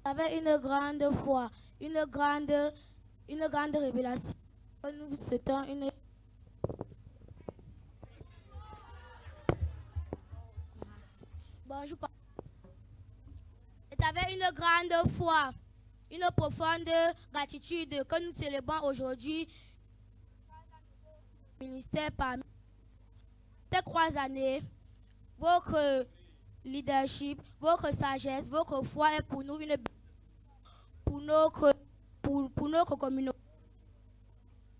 Avec une grande foi, une grande révélation. Nous souhaitons une... Bonjour. C'est avec une grande foi, une profonde gratitude que nous célébrons aujourd'hui le ministère parmi ces 3 années. Votre leadership, votre sagesse, votre foi est pour nous une pour notre communauté.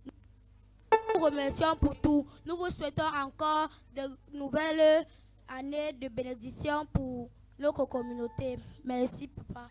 Nous vous remercions pour tout. Nous vous souhaitons encore de nouvelles années de bénédiction pour notre communauté. Merci, papa.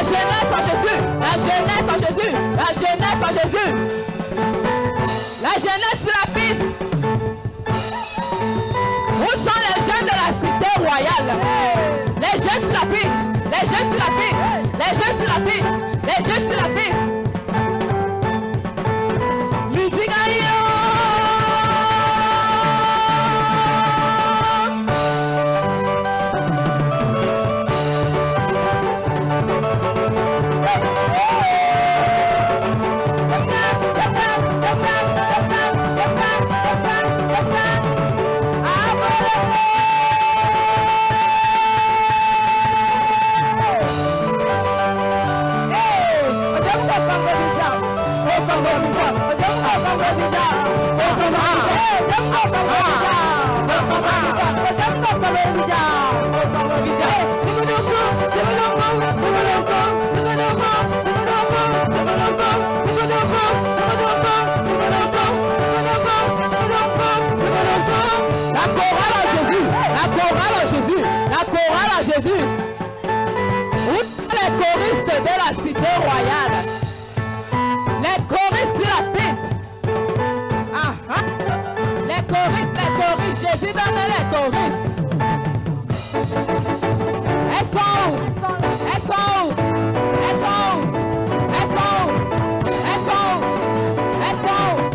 jeunesse en Jésus. La jeunesse en Jésus. La jeunesse en Jésus. La jeunesse sur la piste. Où sont les jeunes de la cité royale? Les jeunes sur la piste. Les jeunes sur la piste. Les jeunes sur la piste. Les jeunes sur la piste. Musique à Jésus. Où sont les choristes de la cité royale? Les choristes sur la piste. Les choristes, Jésus donne les choristes. Elles sont où? Elles sont où? Elles sont où? Elles sont où? Elles sont où? Elles sont où?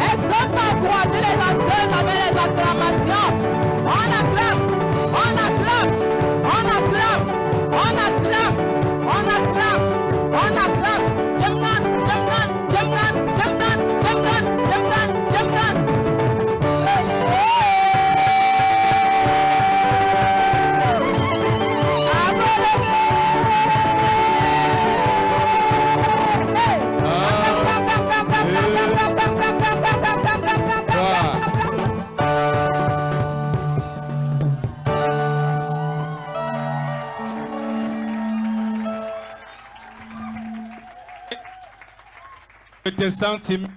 Est-ce qu'on peut encourager les danseuses avec les acclamations? On acclame, on acclame, on acclame, on acclame, on acclame, on acclame. Jamnan, jamnan, jamnan, jamnan, jamnan, jamnan, jamnan. te sens timide.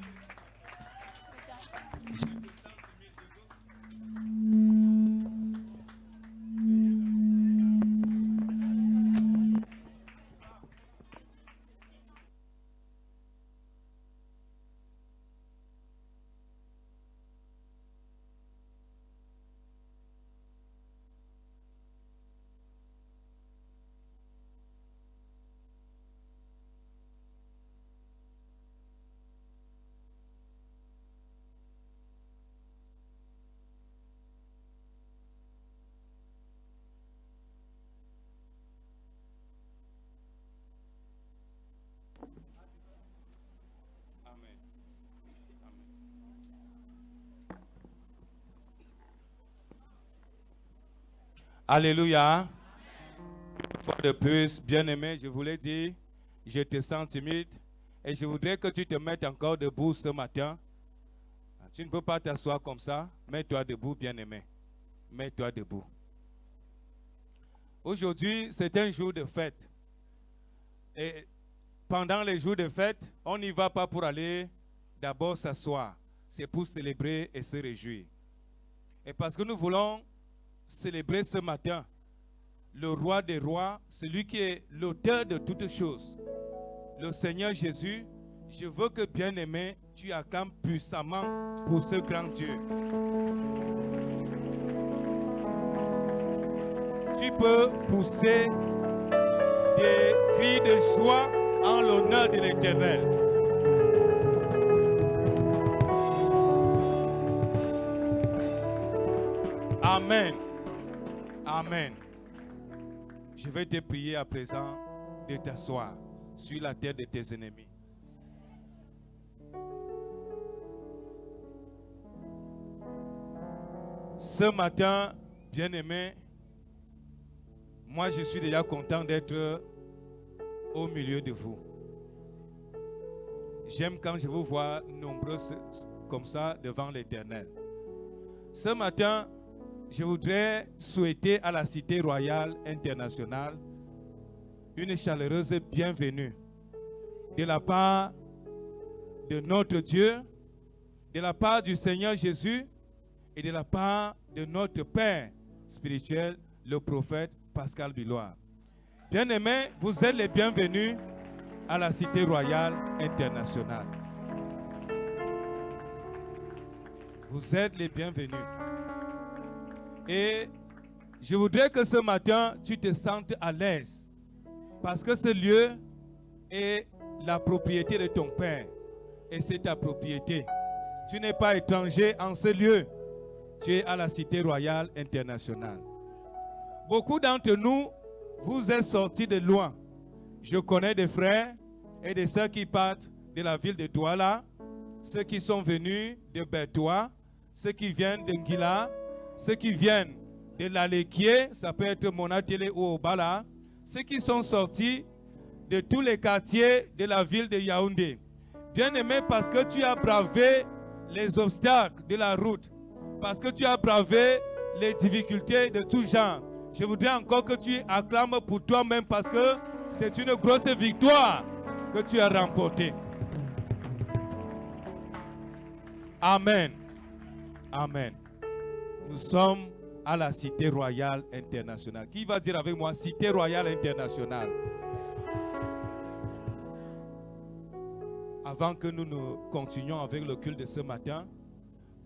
Alléluia. Une fois de plus, bien-aimé, je voulais dire, je te sens timide et je voudrais que tu te mettes encore debout ce matin. Tu ne peux pas t'asseoir comme ça. Mets-toi debout, bien-aimé. Mets-toi debout. Aujourd'hui, c'est un jour de fête. Et pendant les jours de fête, on n'y va pas pour aller d'abord s'asseoir. C'est pour célébrer et se réjouir. Et parce que nous voulons célébrer ce matin le roi des rois, celui qui est l'auteur de toutes choses, le Seigneur Jésus, je veux que, bien-aimé, tu acclames puissamment pour ce grand Dieu. Tu peux pousser des cris de joie en l'honneur de l'Éternel. Amen. Amen. Je vais te prier à présent de t'asseoir sur la terre de tes ennemis. Ce matin, bien-aimé, moi je suis déjà content d'être au milieu de vous. J'aime quand je vous vois nombreux comme ça devant l'Éternel. Ce matin, je voudrais souhaiter à la Cité Royale Internationale une chaleureuse bienvenue de la part de notre Dieu, de la part du Seigneur Jésus et de la part de notre Père spirituel, le prophète Pascal Billoire. Bien-aimés, vous êtes les bienvenus à la Cité Royale Internationale. Vous êtes les bienvenus. Et je voudrais que ce matin, tu te sentes à l'aise. Parce que ce lieu est la propriété de ton Père. Et c'est ta propriété. Tu n'es pas étranger en ce lieu. Tu es à la Cité Royale Internationale. Beaucoup d'entre nous, vous êtes sortis de loin. Je connais des frères et des sœurs qui partent de la ville de Douala, ceux qui sont venus de Bertoua, ceux qui viennent de Ngila, ceux qui viennent de l'Alequier, ça peut être Monatele ou Obala, ceux qui sont sortis de tous les quartiers de la ville de Yaoundé. Bien-aimé, parce que tu as bravé les obstacles de la route, parce que tu as bravé les difficultés de tout genre, je voudrais encore que tu acclames pour toi-même parce que c'est une grosse victoire que tu as remportée. Amen. Amen. Nous sommes à la Cité Royale Internationale. Qui va dire avec moi Cité Royale Internationale? Avant que nous continuions avec le culte de ce matin,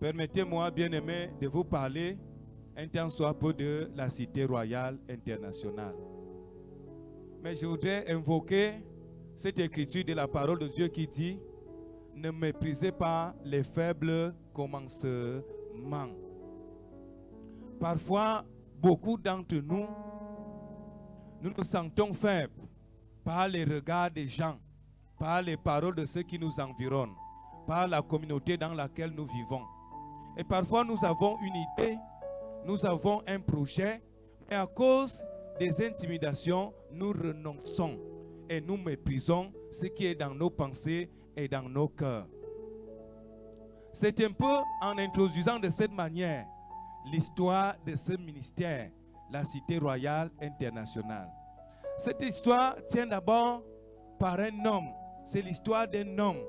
permettez-moi, bien-aimés, de vous parler un temps soit peu de la Cité Royale Internationale. Mais je voudrais invoquer cette écriture de la parole de Dieu qui dit: ne méprisez pas les faibles commencements. Parfois, beaucoup d'entre nous, nous nous sentons faibles par les regards des gens, par les paroles de ceux qui nous environnent, par la communauté dans laquelle nous vivons. Et parfois, nous avons une idée, nous avons un projet, mais à cause des intimidations, nous renonçons et nous méprisons ce qui est dans nos pensées et dans nos cœurs. C'est un peu en introduisant de cette manière l'histoire de ce ministère, la Cité Royale Internationale. Cette histoire tient d'abord par un homme. C'est l'histoire d'un homme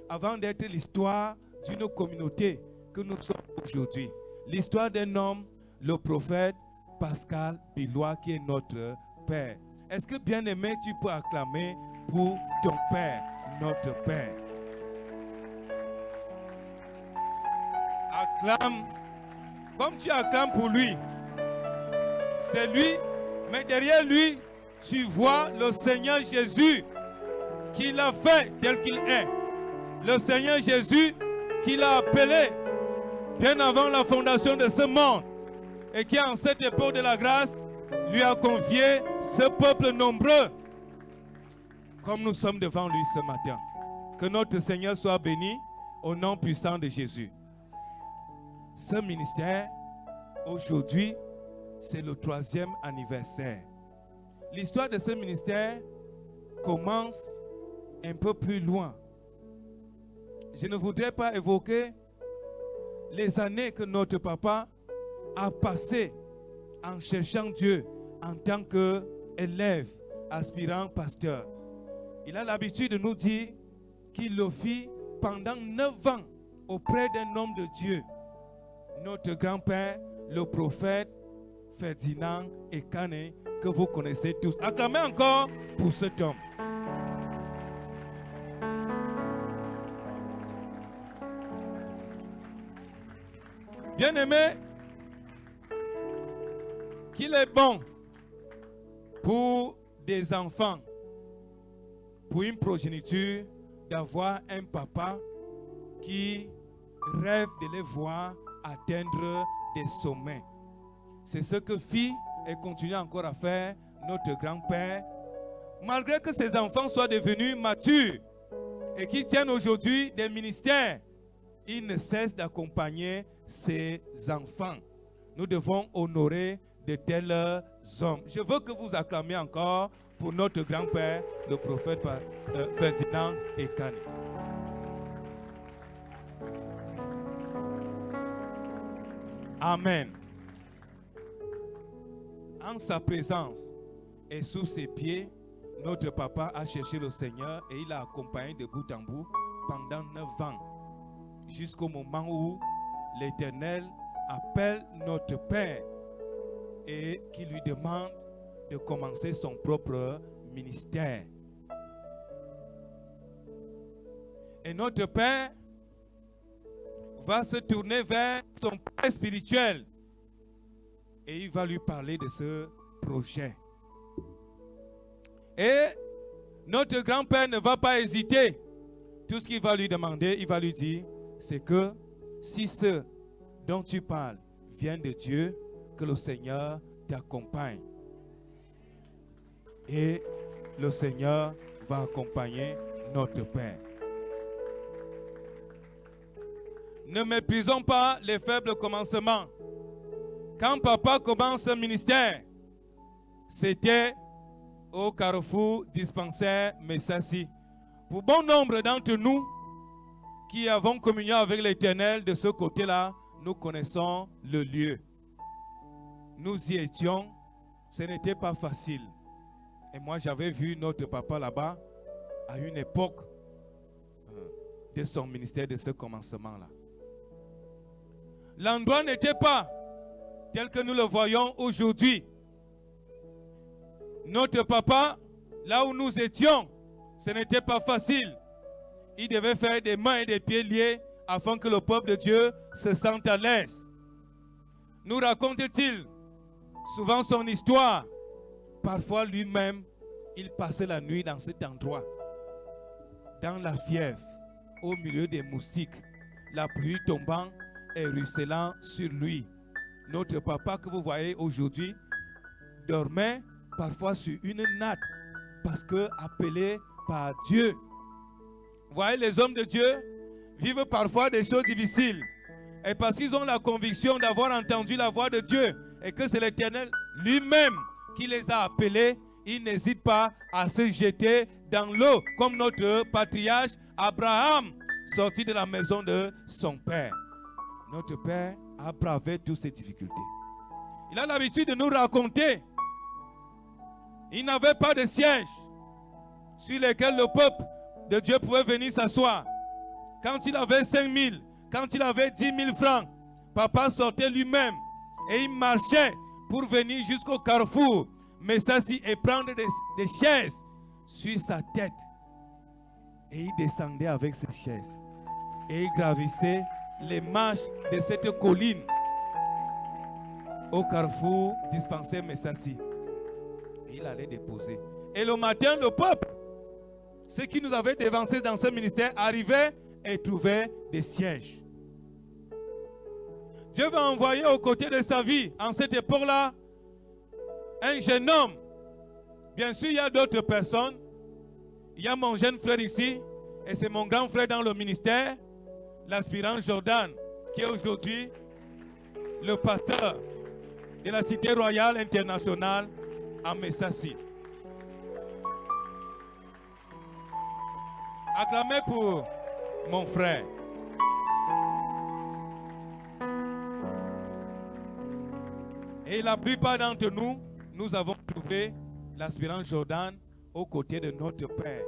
avant d'être l'histoire d'une communauté que nous sommes aujourd'hui. L'histoire d'un homme, le prophète Pascal Billois, qui est notre Père. Est-ce que, bien-aimé, tu peux acclamer pour ton Père, notre Père? Acclame, comme tu acclames pour lui. C'est lui, mais derrière lui, tu vois le Seigneur Jésus qui l'a fait tel qu'il est. Le Seigneur Jésus qui l'a appelé bien avant la fondation de ce monde et qui, en cette époque de la grâce, lui a confié ce peuple nombreux comme nous sommes devant lui ce matin. Que notre Seigneur soit béni au nom puissant de Jésus. Ce ministère, aujourd'hui, c'est le 3e anniversaire. L'histoire de ce ministère commence un peu plus loin. Je ne voudrais pas évoquer les années que notre papa a passées en cherchant Dieu en tant qu'élève, aspirant pasteur. Il a l'habitude de nous dire qu'il le fit pendant 9 ans auprès d'un homme de Dieu, notre grand-père, le prophète Ferdinand Ekane, que vous connaissez tous. Acclamez encore pour cet homme. Bien-aimé, qu'il est bon pour des enfants, pour une progéniture, d'avoir un papa qui rêve de les voir atteindre des sommets. C'est ce que fit et continue encore à faire notre grand-père, malgré que ses enfants soient devenus matures et qui tiennent aujourd'hui des ministères. Il ne cesse d'accompagner ses enfants. Nous devons honorer de tels hommes. Je veux que vous acclamiez encore pour notre grand-père, le prophète Ferdinand Ekane. Amen. En sa présence et sous ses pieds, notre papa a cherché le Seigneur et il a accompagné de bout en bout pendant 9 ans, jusqu'au moment où l'Éternel appelle notre Père et qui lui demande de commencer son propre ministère. Et notre Père va se tourner vers son Père spirituel et il va lui parler de ce projet. Et notre grand-père ne va pas hésiter. Tout ce qu'il va lui demander, il va lui dire, c'est que si ce dont tu parles vient de Dieu, que le Seigneur t'accompagne. Et le Seigneur va accompagner notre Père. Ne méprisons pas les faibles commencements. Quand papa commence un ministère, c'était au carrefour dispensaire Messassi. Pour bon nombre d'entre nous qui avons communion avec l'Éternel de ce côté-là, nous connaissons le lieu. Nous y étions, ce n'était pas facile. Et moi, j'avais vu notre papa là-bas à une époque de son ministère, de ce commencement-là. L'endroit n'était pas tel que nous le voyons aujourd'hui. Notre papa, là où nous étions, ce n'était pas facile. Il devait faire des mains et des pieds liés afin que le peuple de Dieu se sente à l'aise. Nous raconte-t-il souvent son histoire. Parfois lui-même, il passait la nuit dans cet endroit, dans la fièvre, au milieu des moustiques, la pluie tombant et ruisselant sur lui. Notre papa que vous voyez aujourd'hui dormait parfois sur une natte parce que appelé par Dieu. Vous voyez, les hommes de Dieu vivent parfois des choses difficiles. Et parce qu'ils ont la conviction d'avoir entendu la voix de Dieu et que c'est l'Éternel lui-même qui les a appelés, ils n'hésitent pas à se jeter dans l'eau comme notre patriarche Abraham, sorti de la maison de son père. Notre père a bravé toutes ces difficultés. Il a l'habitude de nous raconter. Il n'avait pas de siège sur lequel le peuple de Dieu pouvait venir s'asseoir. quand il avait 5 000, quand il avait 10 000 francs, papa sortait lui-même et il marchait pour venir jusqu'au carrefour, mais ça si, et prendre des chaises sur sa tête. Et il descendait avec ces chaises. Et il gravissait les marches de cette colline au carrefour dispensaire Messassi. Et il allait déposer. Et le matin, le peuple, ceux qui nous avaient dévancés dans ce ministère, arrivaient et trouvaient des sièges. Dieu va envoyer aux côtés de sa vie, en cette époque-là, un jeune homme. Bien sûr, il y a d'autres personnes. Il y a mon jeune frère ici, et c'est mon grand frère dans le ministère, l'aspirant Jordan, qui est aujourd'hui le pasteur de la Cité Royale Internationale à Messassi. Acclamez pour mon frère. Et la plupart d'entre nous, nous avons trouvé l'aspirant Jordan aux côtés de notre Père.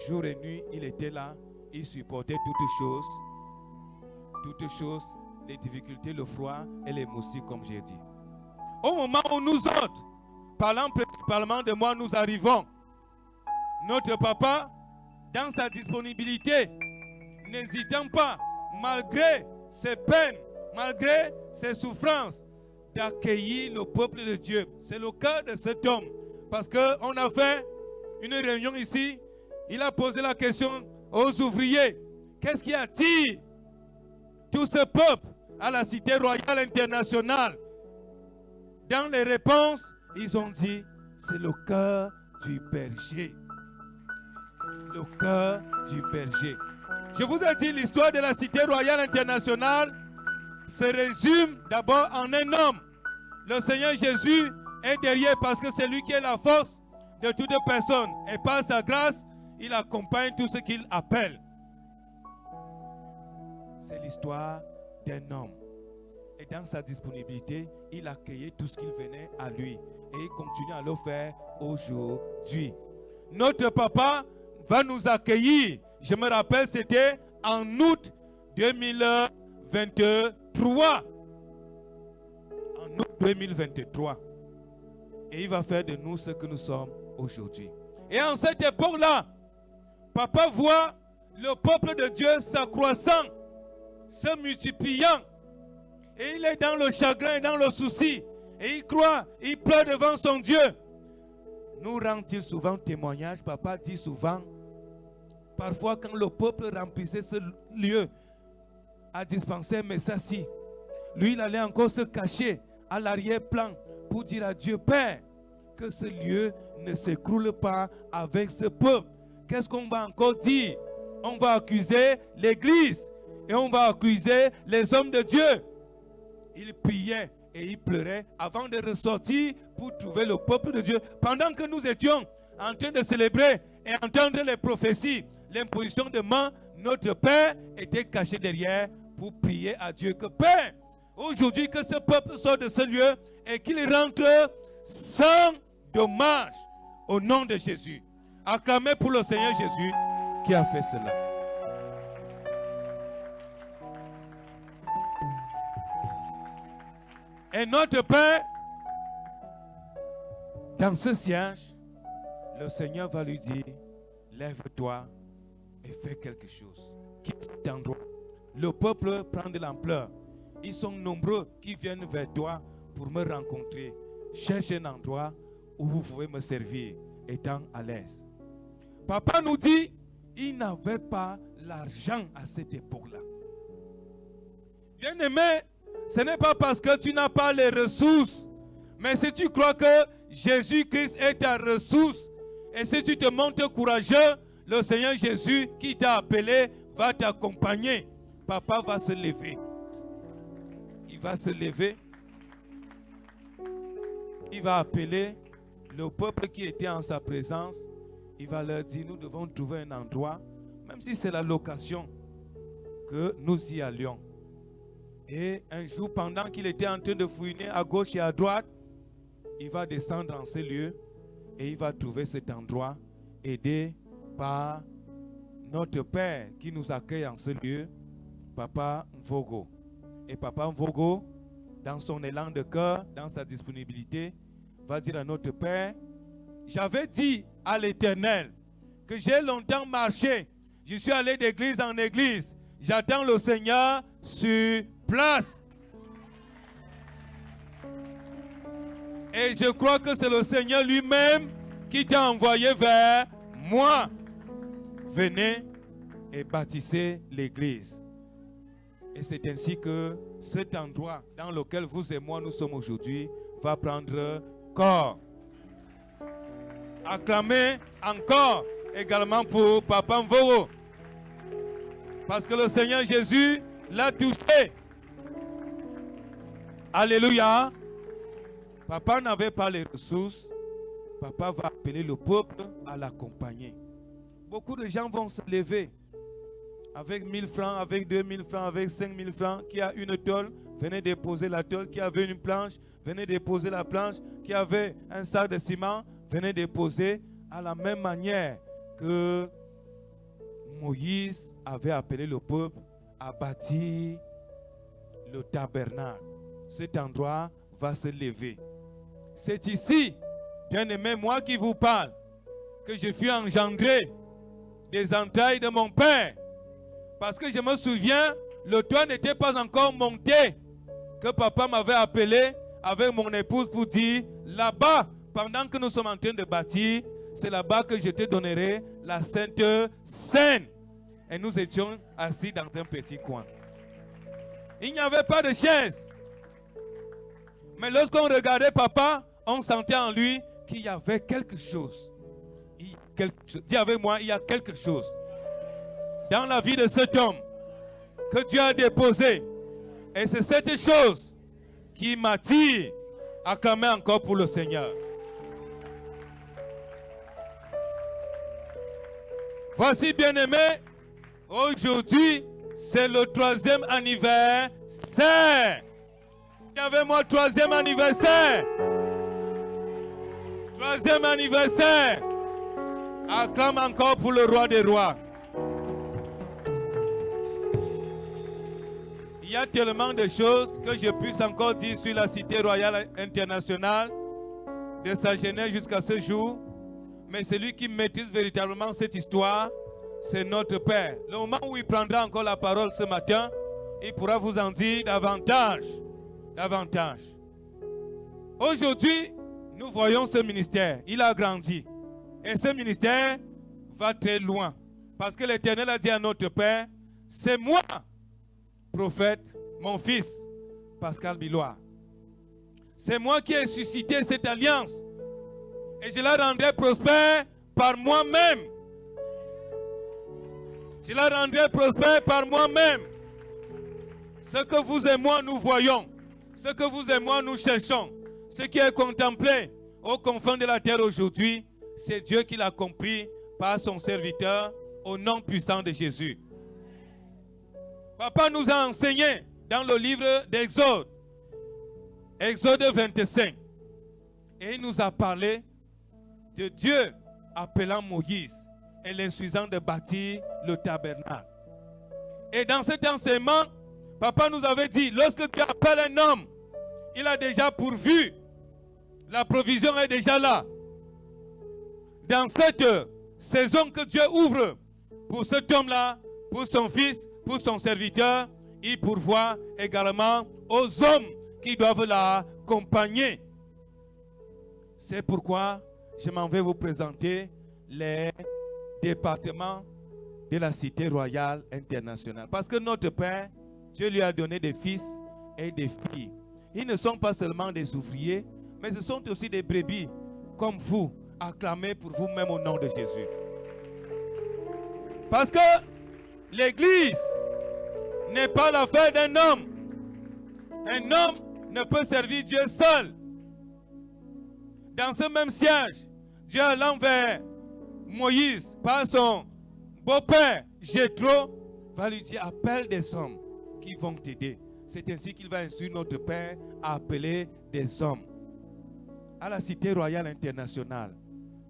Jour et nuit, il était là, il supportait toutes choses, les difficultés, le froid et les moustiques, comme j'ai dit. Au moment où nous autres, parlant principalement de moi, nous arrivons, notre papa, dans sa disponibilité, n'hésitant pas, malgré ses peines, malgré ses souffrances, d'accueillir le peuple de Dieu. C'est le cas de cet homme. Parce qu'on a fait une réunion ici, il a posé la question aux ouvriers. Qu'est-ce qui attire tout ce peuple à la Cité Royale Internationale? Dans les réponses, ils ont dit, c'est le cœur du berger. Le cœur du berger. Je vous ai dit, l'histoire de la Cité Royale Internationale se résume d'abord en un homme. Le Seigneur Jésus est derrière parce que c'est lui qui est la force de toute personne. Et par sa grâce, il accompagne tout ce qu'il appelle. C'est l'histoire d'un homme. Et dans sa disponibilité, il accueillait tout ce qu'il venait à lui. Et il continue à le faire aujourd'hui. Notre papa va nous accueillir. Je me rappelle, c'était en août 2023. En août 2023. Et il va faire de nous ce que nous sommes aujourd'hui. Et en cette époque-là, papa voit le peuple de Dieu s'accroissant, se multipliant. Et il est dans le chagrin et dans le souci. Et il croit, il pleure devant son Dieu. Nous rend-il souvent témoignage. Papa dit souvent, parfois quand le peuple remplissait ce lieu à dispenser Messassi, lui il allait encore se cacher à l'arrière-plan pour dire à Dieu, Père, que ce lieu ne s'écroule pas avec ce peuple. Qu'est-ce qu'on va encore dire? On va accuser l'Église et on va accuser les hommes de Dieu. Il priait et il pleurait avant de ressortir pour trouver le peuple de Dieu. Pendant que nous étions en train de célébrer et entendre les prophéties, l'imposition de main, notre Père était caché derrière pour prier à Dieu que Père, aujourd'hui que ce peuple sort de ce lieu et qu'il rentre sans dommage au nom de Jésus. Acclamez pour le Seigneur Jésus qui a fait cela. Et notre Père, dans ce siège, le Seigneur va lui dire, lève-toi et fais quelque chose. Quitte cet endroit. Le peuple prend de l'ampleur. Ils sont nombreux qui viennent vers toi pour me rencontrer. Cherche un endroit où vous pouvez me servir, étant à l'aise. Papa nous dit, il n'avait pas l'argent à cette époque-là. Bien-aimé, ce n'est pas parce que tu n'as pas les ressources, mais si tu crois que Jésus-Christ est ta ressource, et si tu te montres courageux, le Seigneur Jésus qui t'a appelé va t'accompagner. Papa va se lever. Il va se lever. Il va appeler le peuple qui était en sa présence. Il va leur dire, nous devons trouver un endroit, même si c'est la location, que nous y allions. Et un jour, pendant qu'il était en train de fouiner à gauche et à droite, il va descendre en ce lieu et il va trouver cet endroit aidé par notre Père qui nous accueille en ce lieu, Papa Mvogo. Et Papa Mvogo, dans son élan de cœur, dans sa disponibilité, va dire à notre Père, j'avais dit à l'Éternel que j'ai longtemps marché, je suis allé d'église en église, j'attends le Seigneur sur place. Et je crois que c'est le Seigneur lui-même qui t'a envoyé vers moi. Venez et bâtissez l'église. Et c'est ainsi que cet endroit dans lequel vous et moi nous sommes aujourd'hui va prendre corps. Acclamez encore également pour Papa Mvogo. Parce que le Seigneur Jésus l'a touché. Alléluia. Papa n'avait pas les ressources. Papa va appeler le peuple à l'accompagner. Beaucoup de gens vont se lever avec 1000 francs, avec 2000 francs, avec 5000 francs. Qui a une tôle, venez déposer la tôle. Qui avait une planche, venez déposer la planche. Qui avait un sac de ciment, venez déposer. À la même manière que Moïse avait appelé le peuple à bâtir le tabernacle. Cet endroit va se lever. C'est ici, bien-aimé, moi qui vous parle, que je fus engendré des entrailles de mon père. Parce que je me souviens, le toit n'était pas encore monté, que papa m'avait appelé avec mon épouse pour dire, là-bas, pendant que nous sommes en train de bâtir, c'est là-bas que je te donnerai la Sainte Seine. Et nous étions assis dans un petit coin. Il n'y avait pas de chaise. Mais lorsqu'on regardait papa, on sentait en lui qu'il y avait quelque chose. Dis avec moi, il y a quelque chose dans la vie de cet homme que Dieu a déposé. Et c'est cette chose qui m'attire à clamer encore pour le Seigneur. Voici, bien-aimés, aujourd'hui, c'est le 3e anniversaire. Il y avait moi 3e anniversaire. 3e anniversaire. Acclame encore pour le roi des rois. Il y a tellement de choses que je puisse encore dire sur la Cité Royale Internationale, de sa genèse jusqu'à ce jour. Mais celui qui maîtrise véritablement cette histoire, c'est notre Père. Le moment où il prendra encore la parole ce matin, il pourra vous en dire davantage. Davantage. Aujourd'hui, nous voyons ce ministère. Il a grandi. Et ce ministère va très loin. Parce que l'Éternel a dit à notre Père, c'est moi, prophète, mon fils, Pascal Bilois. C'est moi qui ai suscité cette alliance. Et je la rendrai prospère par moi-même. Je la rendrai prospère par moi-même. Ce que vous et moi nous voyons, ce que vous et moi nous cherchons, ce qui est contemplé aux confins de la terre aujourd'hui, c'est Dieu qui l'a compris par son serviteur au nom puissant de Jésus. Papa nous a enseigné dans le livre d'Exode, Exode 25, et il nous a parlé de Dieu appelant Moïse et l'instruisant de bâtir le tabernacle. Et dans cet enseignement, papa nous avait dit, lorsque Dieu appelle un homme, il a déjà pourvu. La provision est déjà là. Dans cette saison que Dieu ouvre pour cet homme-là, pour son fils, pour son serviteur, il pourvoit également aux hommes qui doivent l'accompagner. C'est pourquoi je m'en vais vous présenter les départements de la Cité Royale Internationale. Parce que notre Père, Dieu lui a donné des fils et des filles. Ils ne sont pas seulement des ouvriers, mais ce sont aussi des brebis, comme vous, acclamez pour vous-même au nom de Jésus. Parce que l'Église n'est pas l'affaire d'un homme. Un homme ne peut servir Dieu seul. Dans ce même siège, Dieu allant vers Moïse par son beau-père Jéthro va lui dire, appelle des hommes qui vont t'aider. C'est ainsi qu'il va instruire notre Père à appeler des hommes. À la Cité Royale Internationale,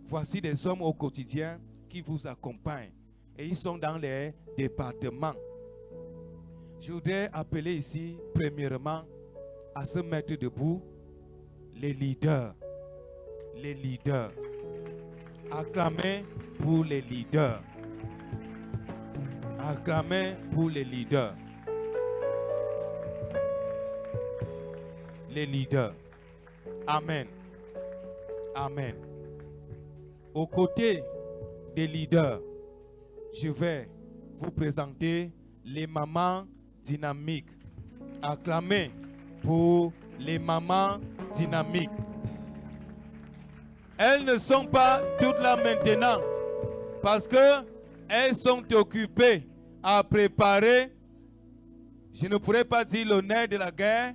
voici des hommes au quotidien qui vous accompagnent. et ils sont dans les départements. Je voudrais appeler ici, premièrement, à se mettre debout, les leaders. Les leaders. Acclamez pour les leaders. Acclamez pour les leaders. Les leaders. Amen. Amen. Aux côtés des leaders, je vais vous présenter les mamans dynamiques. Acclamez pour les mamans dynamiques. Elles ne sont pas toutes là maintenant parce que elles sont occupées à préparer, je ne pourrais pas dire l'honneur de la guerre,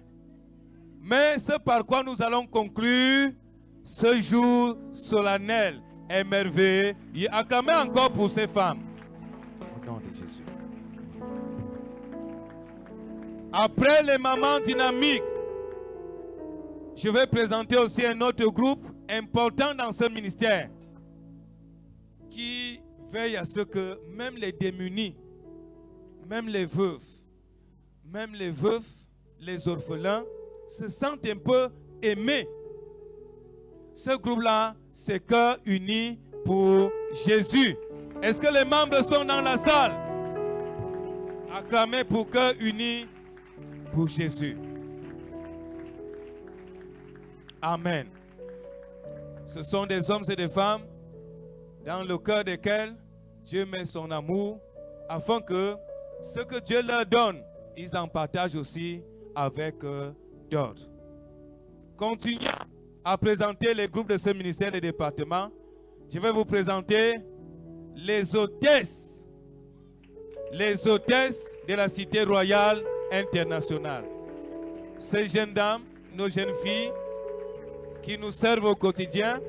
mais ce par quoi nous allons conclure ce jour solennel et merveilleux. Acclamez encore pour ces femmes. Au nom de Jésus. Après les mamans dynamiques, je vais présenter aussi un autre groupe important dans ce ministère qui veille à ce que même les démunis, même les veufs, les orphelins se sentent un peu aimés. Ce groupe-là, c'est Cœur Uni pour Jésus. Est-ce que les membres sont dans la salle? Acclamez pour Cœur Uni pour Jésus. Amen. Ce sont des hommes et des femmes dans le cœur desquels Dieu met son amour afin que ce que Dieu leur donne, ils en partagent aussi avec d'autres. Continuons à présenter les groupes de ce ministère et département. Je vais vous présenter les hôtesses de la Cité Royale Internationale. Ces jeunes dames, nos jeunes filles, qui nous servent au quotidien,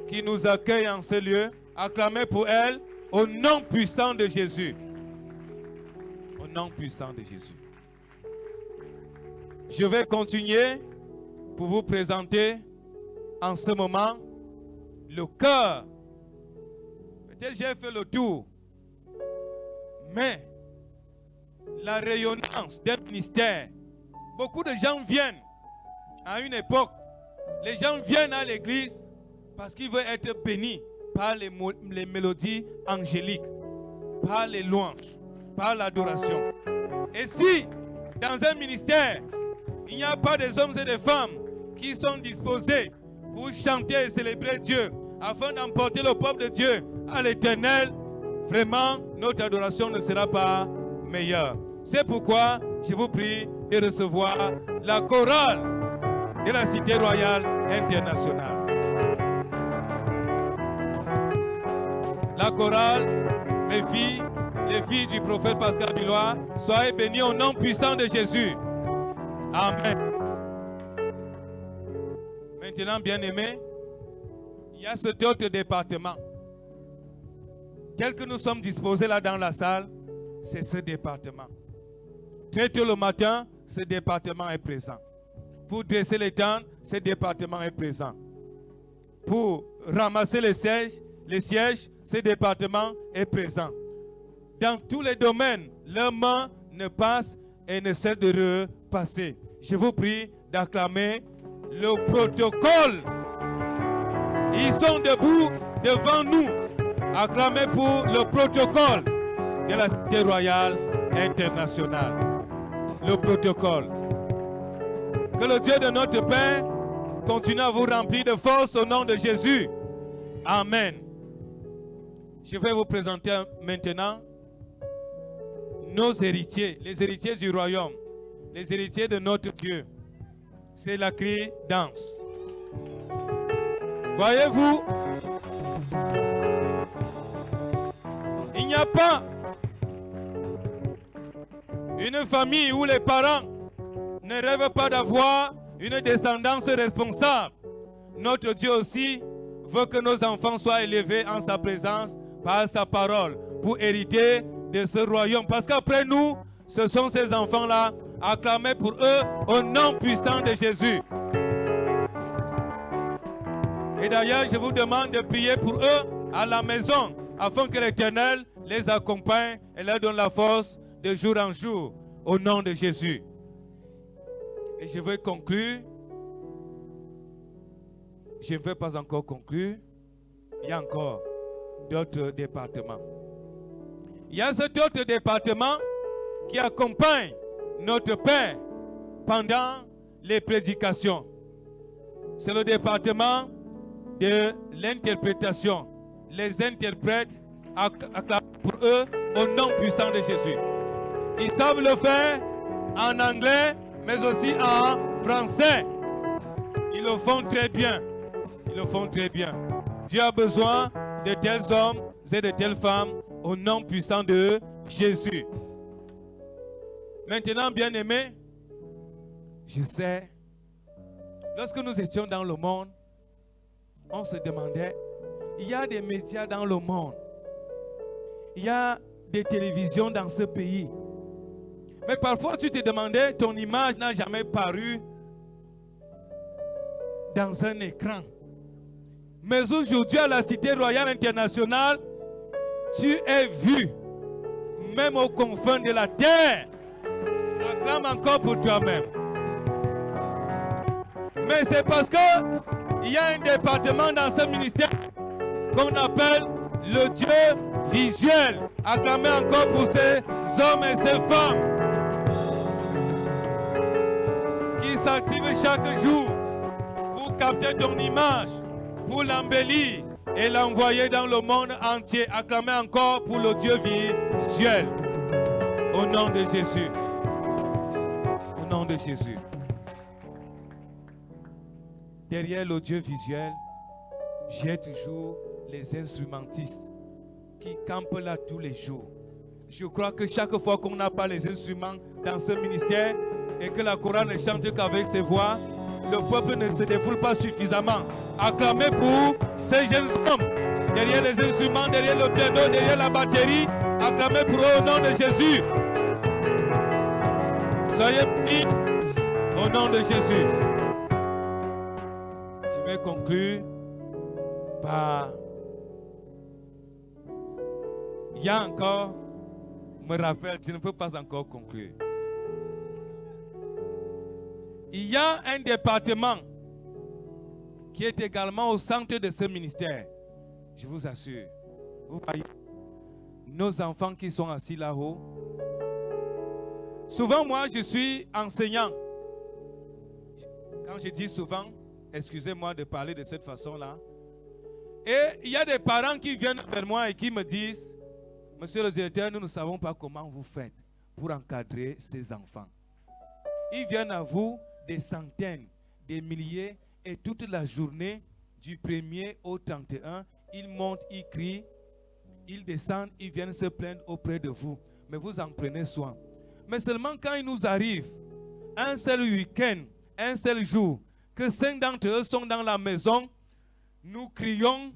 qui nous accueillent en ce lieu, acclamez pour elles au nom puissant de Jésus. Au nom puissant de Jésus. Je vais continuer pour vous présenter en ce moment le cœur. Peut-être j'ai fait le tour, mais la rayonnance d'un ministère, beaucoup de gens viennent à une époque, les gens viennent à l'église parce qu'ils veulent être bénis par les mélodies angéliques, par les louanges, par l'adoration. Et si dans un ministère, il n'y a pas des hommes et des femmes qui sont disposés pour chanter et célébrer Dieu afin d'emporter le peuple de Dieu à l'éternel, vraiment notre adoration ne sera pas meilleure. C'est pourquoi je vous prie de recevoir la chorale de la Cité Royale Internationale. La chorale, les filles du prophète Pascal Bilois, soyez bénies au nom puissant de Jésus. Amen. Maintenant, bien-aimés, il y a cet autre département. Tel que nous sommes disposés là dans la salle, c'est ce département. Très tôt le matin, ce département est présent. Pour dresser les tentes, ce département est présent. Pour ramasser les sièges, ce département est présent. Dans tous les domaines, leurs mains ne passent et ne cessent de repasser. Je vous prie d'acclamer le protocole. Ils sont debout devant nous. Acclamez pour le protocole de la Cité Royale Internationale. Le protocole. Que le Dieu de notre Père continue à vous remplir de force au nom de Jésus. Amen. Je vais vous présenter maintenant nos héritiers, les héritiers du royaume, les héritiers de notre Dieu. C'est la cri danse. Voyez-vous, il n'y a pas une famille où les parents ne rêvent pas d'avoir une descendance responsable. Notre Dieu aussi veut que nos enfants soient élevés en sa présence par sa parole pour hériter de ce royaume. Parce qu'après nous, ce sont ces enfants-là. Acclamez pour eux au nom puissant de Jésus. Et d'ailleurs, je vous demande de prier pour eux à la maison afin que l'Éternel les accompagne et leur donne la force de jour en jour, au nom de Jésus. Et je veux conclure. Je ne veux pas encore conclure. Il y a encore d'autres départements. Il y a cet autre département qui accompagne notre Père pendant les prédications. C'est le département de l'interprétation. Les interprètes acclament pour eux au nom puissant de Jésus. Ils savent le faire en anglais, mais aussi en français. Ils le font très bien. Ils le font très bien. Dieu a besoin de tels hommes et de telles femmes au nom puissant de Jésus. Maintenant, bien-aimés, je sais, lorsque nous étions dans le monde, on se demandait, il y a des médias dans le monde, il y a des télévisions dans ce pays. Mais parfois, tu te demandais, ton image n'a jamais paru dans un écran. Mais aujourd'hui, à la Cité Royale Internationale, tu es vu, même aux confins de la terre. Acclame encore pour toi-même. Mais c'est parce qu'il y a un département dans ce ministère qu'on appelle le Dieu visuel. Acclamez encore pour ces hommes et ces femmes qui s'activent chaque jour pour capter ton image, pour l'embellir et l'envoyer dans le monde entier. Acclamez encore pour le Dieu visuel. Au nom de Jésus. Au nom de Jésus. Derrière le Dieu visuel, j'ai toujours les instrumentistes qui campent là tous les jours. Je crois que chaque fois qu'on n'a pas les instruments dans ce ministère et que la chorale ne chante qu'avec ses voix, le peuple ne se défoule pas suffisamment. Acclamez pour ces jeunes hommes. Derrière les instruments, derrière le piano, derrière la batterie. Acclamez pour eux au nom de Jésus. Soyez bénis au nom de Jésus. Je vais conclure par... Il y a encore, me rappelle, je ne peux pas encore conclure. Il y a un département qui est également au centre de ce ministère. Je vous assure. Vous voyez, nos enfants qui sont assis là-haut. Souvent, moi, je suis enseignant. Quand je dis souvent, excusez-moi de parler de cette façon-là. Et il y a des parents qui viennent vers moi et qui me disent, Monsieur le directeur, nous ne savons pas comment vous faites pour encadrer ces enfants. Ils viennent à vous des centaines, des milliers, et toute la journée, du 1er au 31, ils montent, ils crient, ils descendent, ils viennent se plaindre auprès de vous. Mais vous en prenez soin. Mais seulement quand il nous arrive un seul week-end, un seul jour, que 5 d'entre eux sont dans la maison, nous crions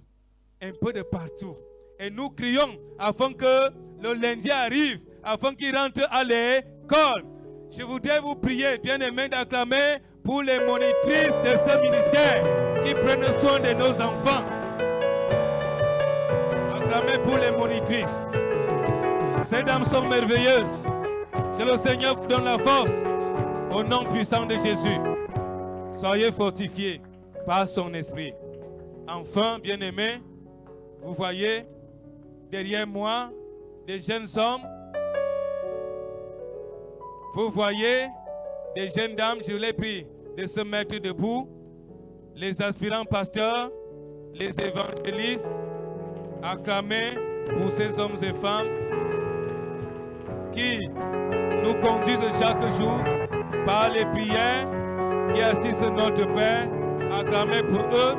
un peu de partout. Et nous crions afin que le lundi arrive, afin qu'ils rentrent à l'école. Je voudrais vous prier, bien-aimés, d'acclamer pour les monitrices de ce ministère qui prennent soin de nos enfants. Acclamez pour les monitrices. Ces dames sont merveilleuses. Que le Seigneur vous donne la force au nom puissant de Jésus. Soyez fortifiés par son esprit. Enfin, bien-aimés, vous voyez derrière moi des jeunes hommes. Vous voyez des jeunes dames, je les prie de se mettre debout. Les aspirants pasteurs, les évangélistes, acclamez pour ces hommes et femmes qui nous conduisent chaque jour par les prières, qui assistent notre Père. Acclamez pour eux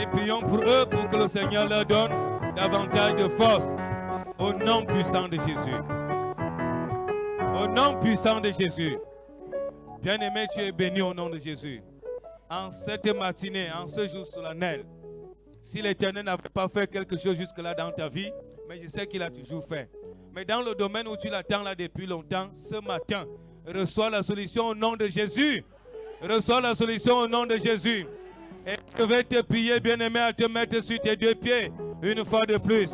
et prions pour eux pour que le Seigneur leur donne davantage de force au nom puissant de Jésus. Au nom puissant de Jésus. Bien-aimé, tu es béni au nom de Jésus. En cette matinée, en ce jour solennel, si l'Éternel n'avait pas fait quelque chose jusque-là dans ta vie, mais je sais qu'il a toujours fait. Mais dans le domaine où tu l'attends là depuis longtemps, ce matin, reçois la solution au nom de Jésus. Reçois la solution au nom de Jésus. Et je vais te prier, bien-aimé, à te mettre sur tes deux pieds une fois de plus.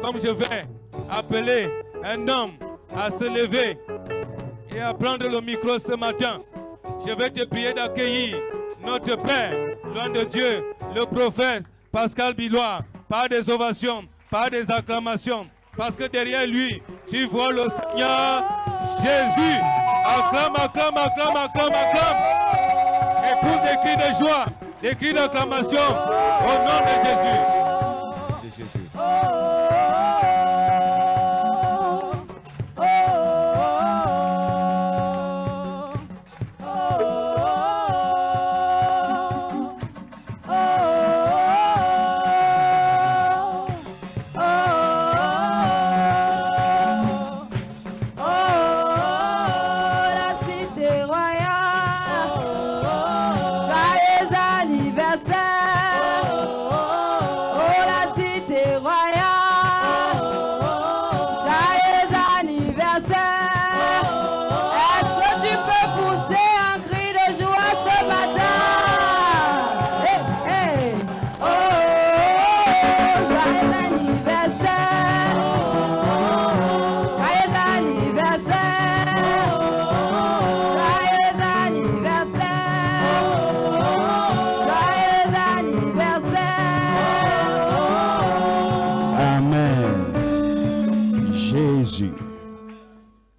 Comme je vais appeler un homme à se lever et à prendre le micro ce matin. Je vais te prier d'accueillir notre Père, loin de Dieu, le prophète Pascal Billois, par des ovations, par des acclamations, parce que derrière lui, tu vois le Seigneur Jésus. Acclame, acclame, acclame, acclame, acclame. Et pousse des cris de joie, des cris d'acclamation au nom de Jésus. De Jésus.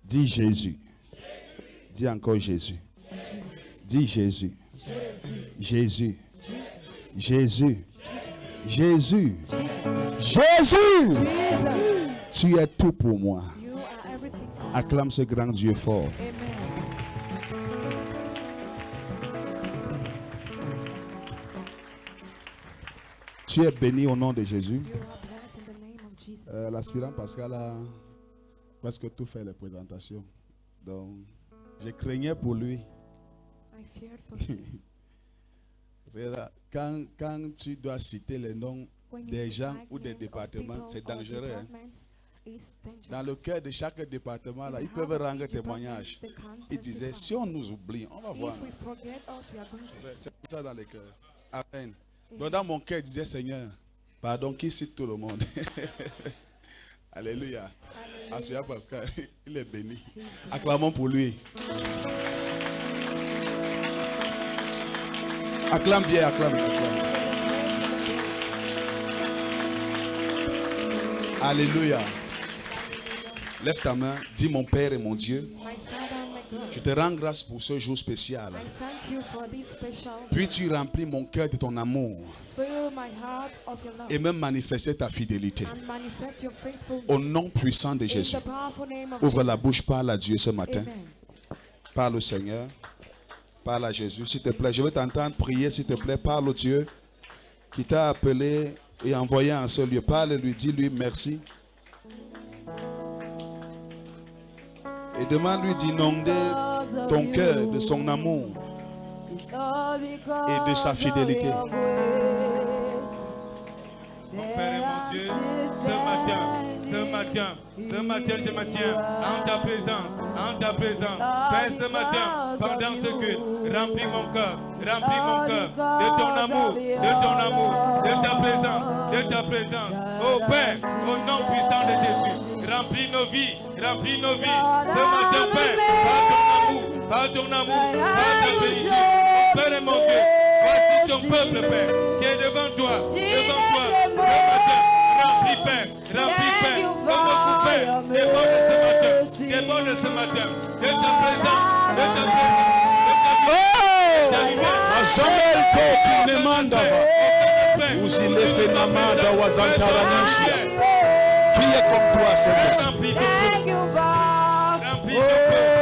Dis Jésus. Dis encore Jésus. Dis Jésus. Jésus. Jésus. Jésus. Jésus. Tu es tout pour moi. Acclame ce grand Dieu fort. Tu es béni au nom de Jésus. L'aspirant Pascal a presque tout fait les présentations. Donc, je craignais pour lui. Quand tu dois citer les noms des gens ou des départements, c'est dangereux. Hein? Dans le cœur de chaque département, là, ils peuvent rendre témoignage. Ils disaient, si on nous oublie, on va voir. C'est ça dans les cœurs. Amen. Donc dans mon cœur, je disais, Seigneur, pardon, qui cite tout le monde. Alléluia. Assoya Pascal, il est béni. Acclamons pour lui. Acclame bien, acclame. Alléluia. Lève ta main, dis mon Père et mon Dieu. Je te rends grâce pour ce jour spécial. Puis tu remplis mon cœur de ton amour et même manifester ta fidélité. Au nom puissant de Jésus. Ouvre la bouche, parle à Dieu ce matin. Parle au Seigneur. Parle à Jésus, s'il te plaît. Je veux t'entendre prier, s'il te plaît. Parle au Dieu qui t'a appelé et envoyé en ce lieu. Parle-lui, dis-lui merci. Et demande-lui d'inonder ton cœur de son amour et de sa fidélité. Mon Père et mon Dieu, ce matin, je me tiens en ta présence, Père, ce matin, pendant ce culte, remplis mon cœur de ton amour, de ta présence. Oh Père, au nom puissant de Jésus, remplis nos vies. Ce matin, Père, par ton amour, par ta bénédiction. Mon Père et mon Dieu, voici ton peuple, Père, qui est devant toi, ce matin. Remplis, Père, comme beaucoup, Père, des bons de ce matin, de ta présence, Qui est comme toi, Seigneur? Remplis ton peuple.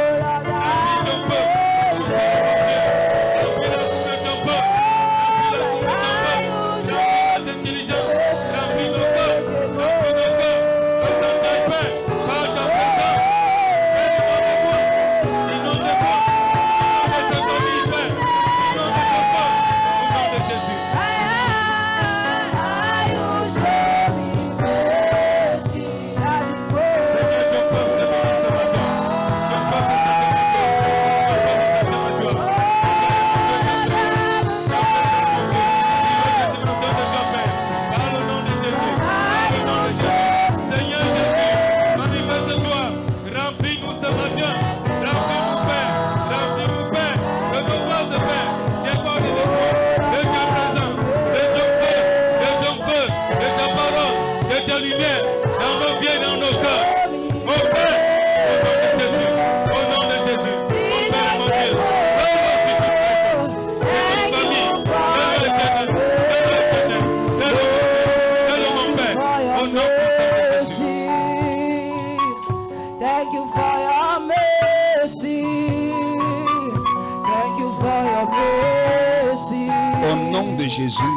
de Jésus,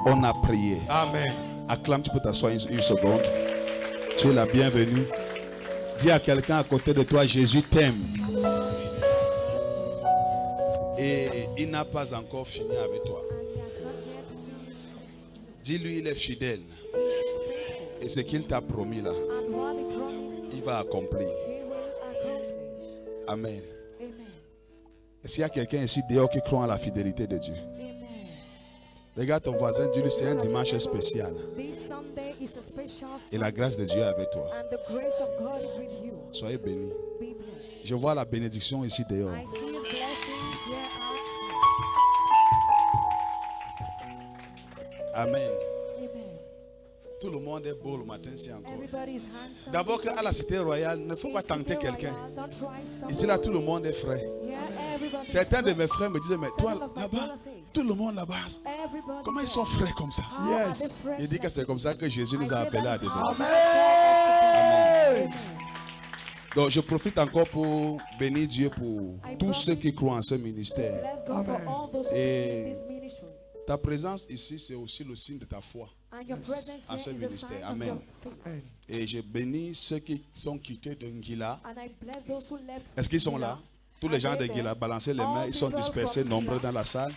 on a prié. Amen. Acclame, tu peux t'asseoir une seconde. Tu es la bienvenue. Dis à quelqu'un à côté de toi, Jésus t'aime. Et il n'a pas encore fini avec toi. Dis-lui, il est fidèle. Et ce qu'il t'a promis là, il va accomplir. Amen. Est-ce qu'il y a quelqu'un ici dehors qui croit en la fidélité de Dieu? Regarde ton voisin, dis-lui, c'est un dimanche spécial. Et la grâce de Dieu est avec toi. Soyez bénis. Je vois la bénédiction ici dehors. Amen. Tout le monde est beau le matin, c'est encore. D'abord qu'à la cité royale, il ne faut pas tenter quelqu'un. Ici là, tout le monde est frais. Certains de mes frères me disaient, mais toi là-bas, tout le monde là-bas, comment ils sont frais comme ça? Il dit que c'est comme ça que Jésus nous a appelés à devenir. Amen. Donc je profite encore pour bénir Dieu pour tous ceux qui croient en ce ministère. Et ta présence ici, c'est aussi le signe de ta foi en ce ministère. Amen. Et je bénis ceux qui sont quittés de Ngila. Est-ce qu'ils sont là? Tous les gens de Ngila, balancez les mains, ils sont dispersés, nombreux dans la salle.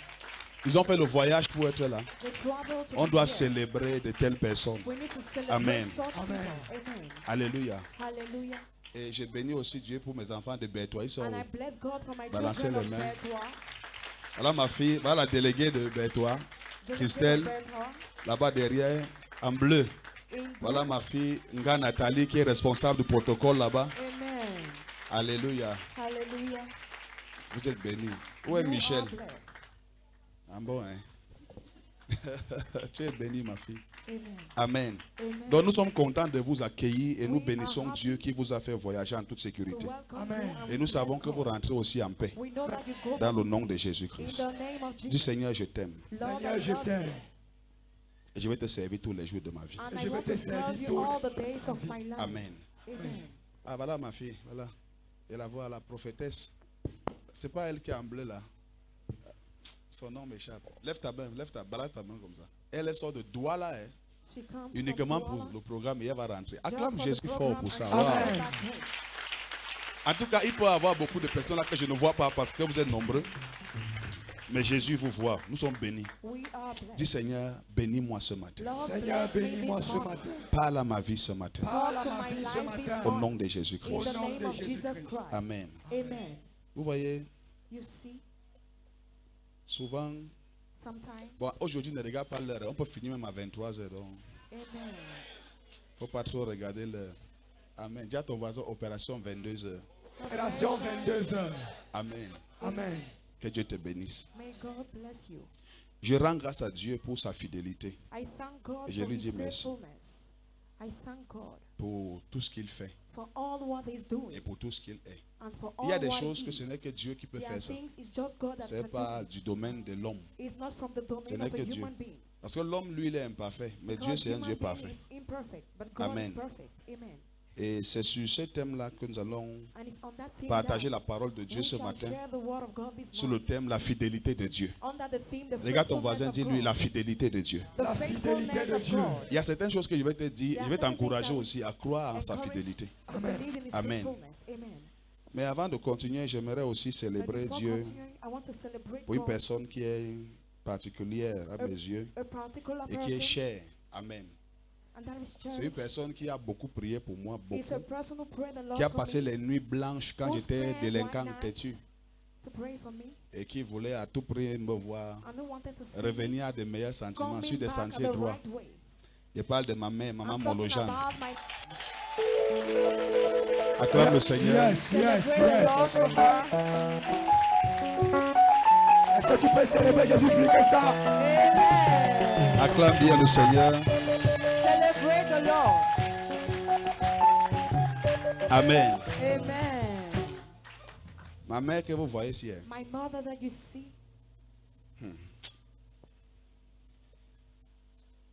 Ils ont fait le voyage pour être là. On doit célébrer de telles personnes. Amen. Alléluia. Et je bénis aussi Dieu pour mes enfants de Bertois. Ils sont balancés les mains. Voilà ma fille, voilà la déléguée de Bertois, Christelle, là-bas derrière, en bleu. Voilà ma fille, Nga Nathalie, qui est responsable du protocole là-bas. Alléluia. Vous êtes bénis. Où est Michel? Ah bon, hein? Tu es béni, ma fille. Amen. Donc nous sommes contents de vous accueillir et nous bénissons Dieu qui vous a fait voyager en toute sécurité. Et nous savons que vous rentrez aussi en paix. Dans le nom de Jésus-Christ. Du Seigneur, je t'aime. Seigneur, je t'aime. Et je vais te servir tous les jours de ma vie. Je vais te servir tous les jours. Amen. Ah voilà ma fille, voilà. Et la voix, la prophétesse. C'est pas elle qui est en bleu là. Son nom m'échappe. Lève ta main, balance ta main comme ça. Elle sort de Douala, hein, uniquement pour le programme et elle va rentrer. Acclame Jésus fort pour ça. Wow. En tout cas, il peut y avoir beaucoup de personnes là que je ne vois pas parce que vous êtes nombreux. Mais Jésus vous voit. Nous sommes bénis. Dis Seigneur, bénis-moi ce matin. Seigneur, bénis-moi ce matin. Parle à ma vie ce matin. Parle à ma vie ce matin. Au nom de Jésus-Christ. Amen. Vous voyez, souvent, bon, aujourd'hui ne regarde pas l'heure. On peut finir même à 23h. Donc, il ne faut pas trop regarder l'heure. Amen. Dis à ton voisin, opération 22h. Opération 22h. Amen. Amen. Que Dieu te bénisse. Je rends grâce à Dieu pour sa fidélité. Et je lui dis merci pour tout ce qu'il fait et pour tout ce qu'il est. Il y a des choses que ce n'est que Dieu qui peut faire ça. Ce n'est pas du domaine de l'homme. Ce n'est que Dieu. Parce que l'homme, lui, il est imparfait. Mais Dieu, c'est un Dieu parfait. Amen. Et c'est sur ce thème-là que nous allons partager la parole de Dieu ce matin. Sur le thème, la fidélité de Dieu. Regarde ton voisin, dis-lui la fidélité de Dieu. La fidélité de Dieu. Il y a certaines choses que je vais te dire. Je vais t'encourager aussi à croire en sa fidélité. Amen. Amen. Mais avant de continuer, j'aimerais aussi célébrer Dieu pour une personne qui est particulière à mes yeux et qui est chère. Amen. C'est une personne qui a beaucoup prié pour moi, beaucoup, qui a passé les nuits blanches quand j'étais délinquant têtu et qui voulait à tout prix me voir revenir à de meilleurs sentiments, sur des sentiers droits. Je parle de ma mère, maman Molojane. Acclame le Seigneur. Yes. Est-ce que tu peux célébrer Jésus plus que ça? Acclame bien le Seigneur. Amen. Ma mère que vous voyez ici,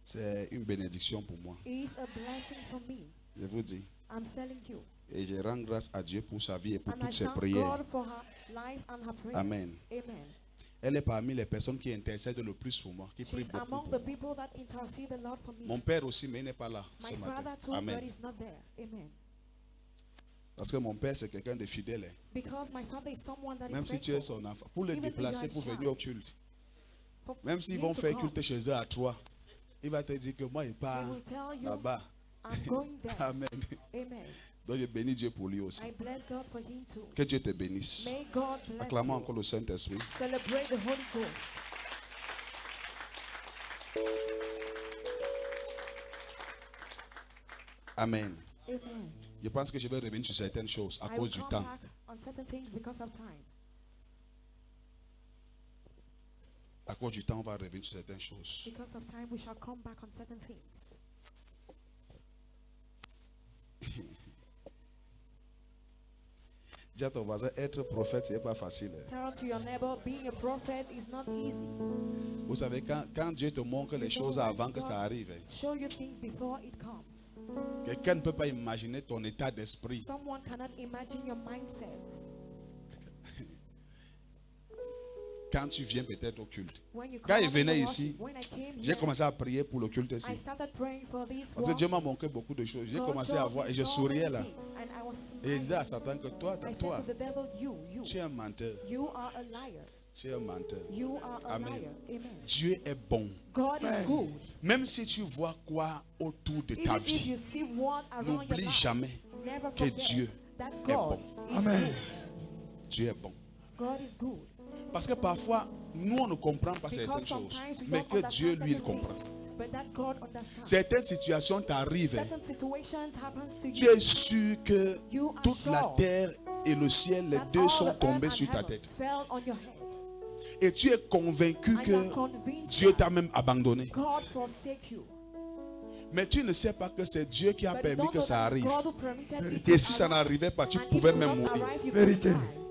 c'est une bénédiction pour moi. Je vous dis. Et je rends grâce à Dieu pour sa vie et pour toutes ses prières. Amen. Elle est parmi les personnes qui intercèdent le plus pour moi, qui prient She's beaucoup among pour the moi. people that intercede a lot for me. Mon père aussi, mais il n'est pas là My ce matin. father too, but Amen. he's not there. Amen. Parce que mon père, c'est quelqu'un de fidèle. Hein. Because my father is someone that is Même si tu es faithful. son enfant, pour le Even though déplacer, you pour are a venir au child, culte. for Même s'ils him vont to faire come, culte chez eux à 3, il va te dire que moi, il he part will tell you, là-bas. I'm going there. Amen. Amen. Donc je bénis Dieu pour lui aussi. I bless God for him too. Que Dieu te bénisse. May God bless Acclamons you. encore le Saint-Esprit. Celebrate the Holy Ghost. Amen. Amen. Je pense que je vais revenir sur certaines choses à I will cause du come temps. back on certain things because of time. À cause du temps, on va revenir sur certaines choses. Because of time, we shall come back on certain things. Dis à ton voisin, être prophète, ce n'est pas facile. Hein. Tell to your neighbor, being a prophet is not easy. Vous savez, quand Dieu te montre les choses avant que ça arrive, hein, Show you things before it comes. quelqu'un ne peut pas imaginer ton état d'esprit. Someone cannot imagine your mindset. Quand tu viens peut-être au culte. When you Quand come il venait to ici, worship, when I came j'ai here, commencé à prier pour le culte ici. I started praying for this Parce que Dieu m'a worship. montré beaucoup de choses. J'ai God commencé à showed voir me et je so souriais many là. things, and I was Et je disais à smiling. Satan que toi, I said toi, to the devil, you tu es un menteur. are a liar. Tu es un menteur. You are a Amen. liar. Amen. Dieu est bon. God is good. Même si tu vois quoi autour de ta Even if vie, you see what around your n'oublie life, jamais never que forget Dieu that est God bon. is Amen. good. Dieu est bon. God is good. Parce que parfois, nous, on ne comprend pas certaines Because choses. sometimes we Mais don't que Dieu, understand lui, il certain comprend. things, but that God understands. Certaines situations t'arrivent. Certain situations happens to Tu you. es sûr que You are toute la sure terre et le ciel, les that deux all sont the tombés earth sur and ta heaven tête. fell on your head. Et tu es convaincu And you are que convinced Dieu that t'a même abandonné. God forsake you. Mais tu ne sais pas que c'est Dieu qui a But you permis don't que know ça that arrive. God who permitted it Et to si ça arrive. n'arrivait pas, tu And if pouvais it même not mourir. arrive, you Vérité. could die.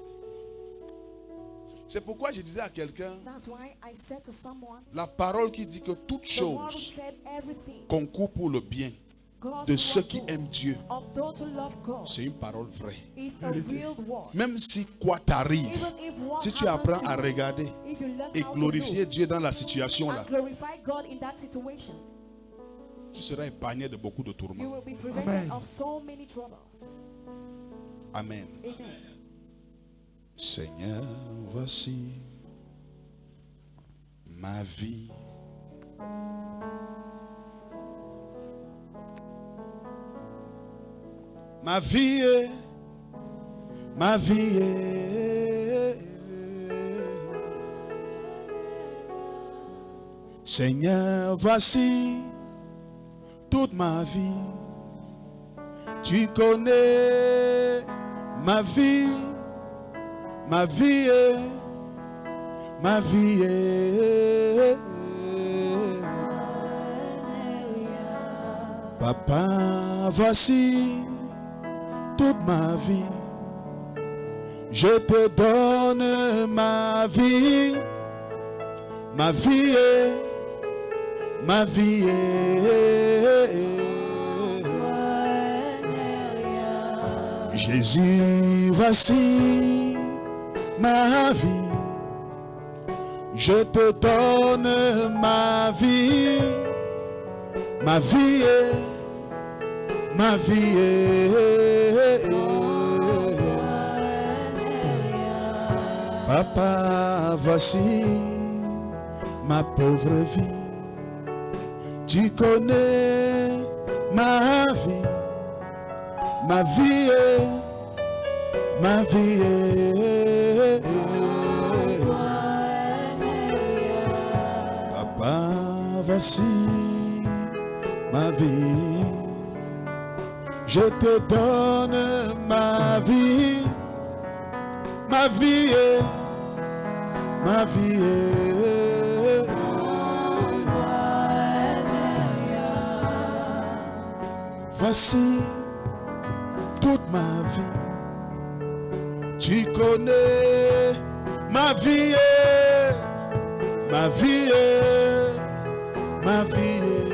C'est pourquoi je disais à quelqu'un, That's why I said to someone, la parole qui dit que toute the one who chose said everything, concourt pour le bien God's de ceux love qui good, aiment Dieu, of those who love God, c'est une parole vraie. is a real word. Même si quoi t'arrive, Even if what si tu happens apprends to à you, regarder if you learn et how to glorifier look Dieu dans la situation là, and glorify God in that situation, tu seras épargné de beaucoup de you tourments. will be prevented Amen. of so many troubles. Amen. Amen. Seigneur, voici ma vie. Ma vie est, ma vie est. Seigneur, voici toute ma vie. Tu connais ma vie est, ma vie est. Papa, voici toute ma vie. Je te donne ma vie est, ma vie est. Jésus, voici ma vie. Je te donne ma vie est, ma vie est. Papa, voici ma pauvre vie. Tu connais ma vie est, ma vie est. Papa, voici ma vie. Je te donne ma vie est, ma vie est. Voici toute ma vie. Tu connais ma vie est, ma vie est, ma vie est.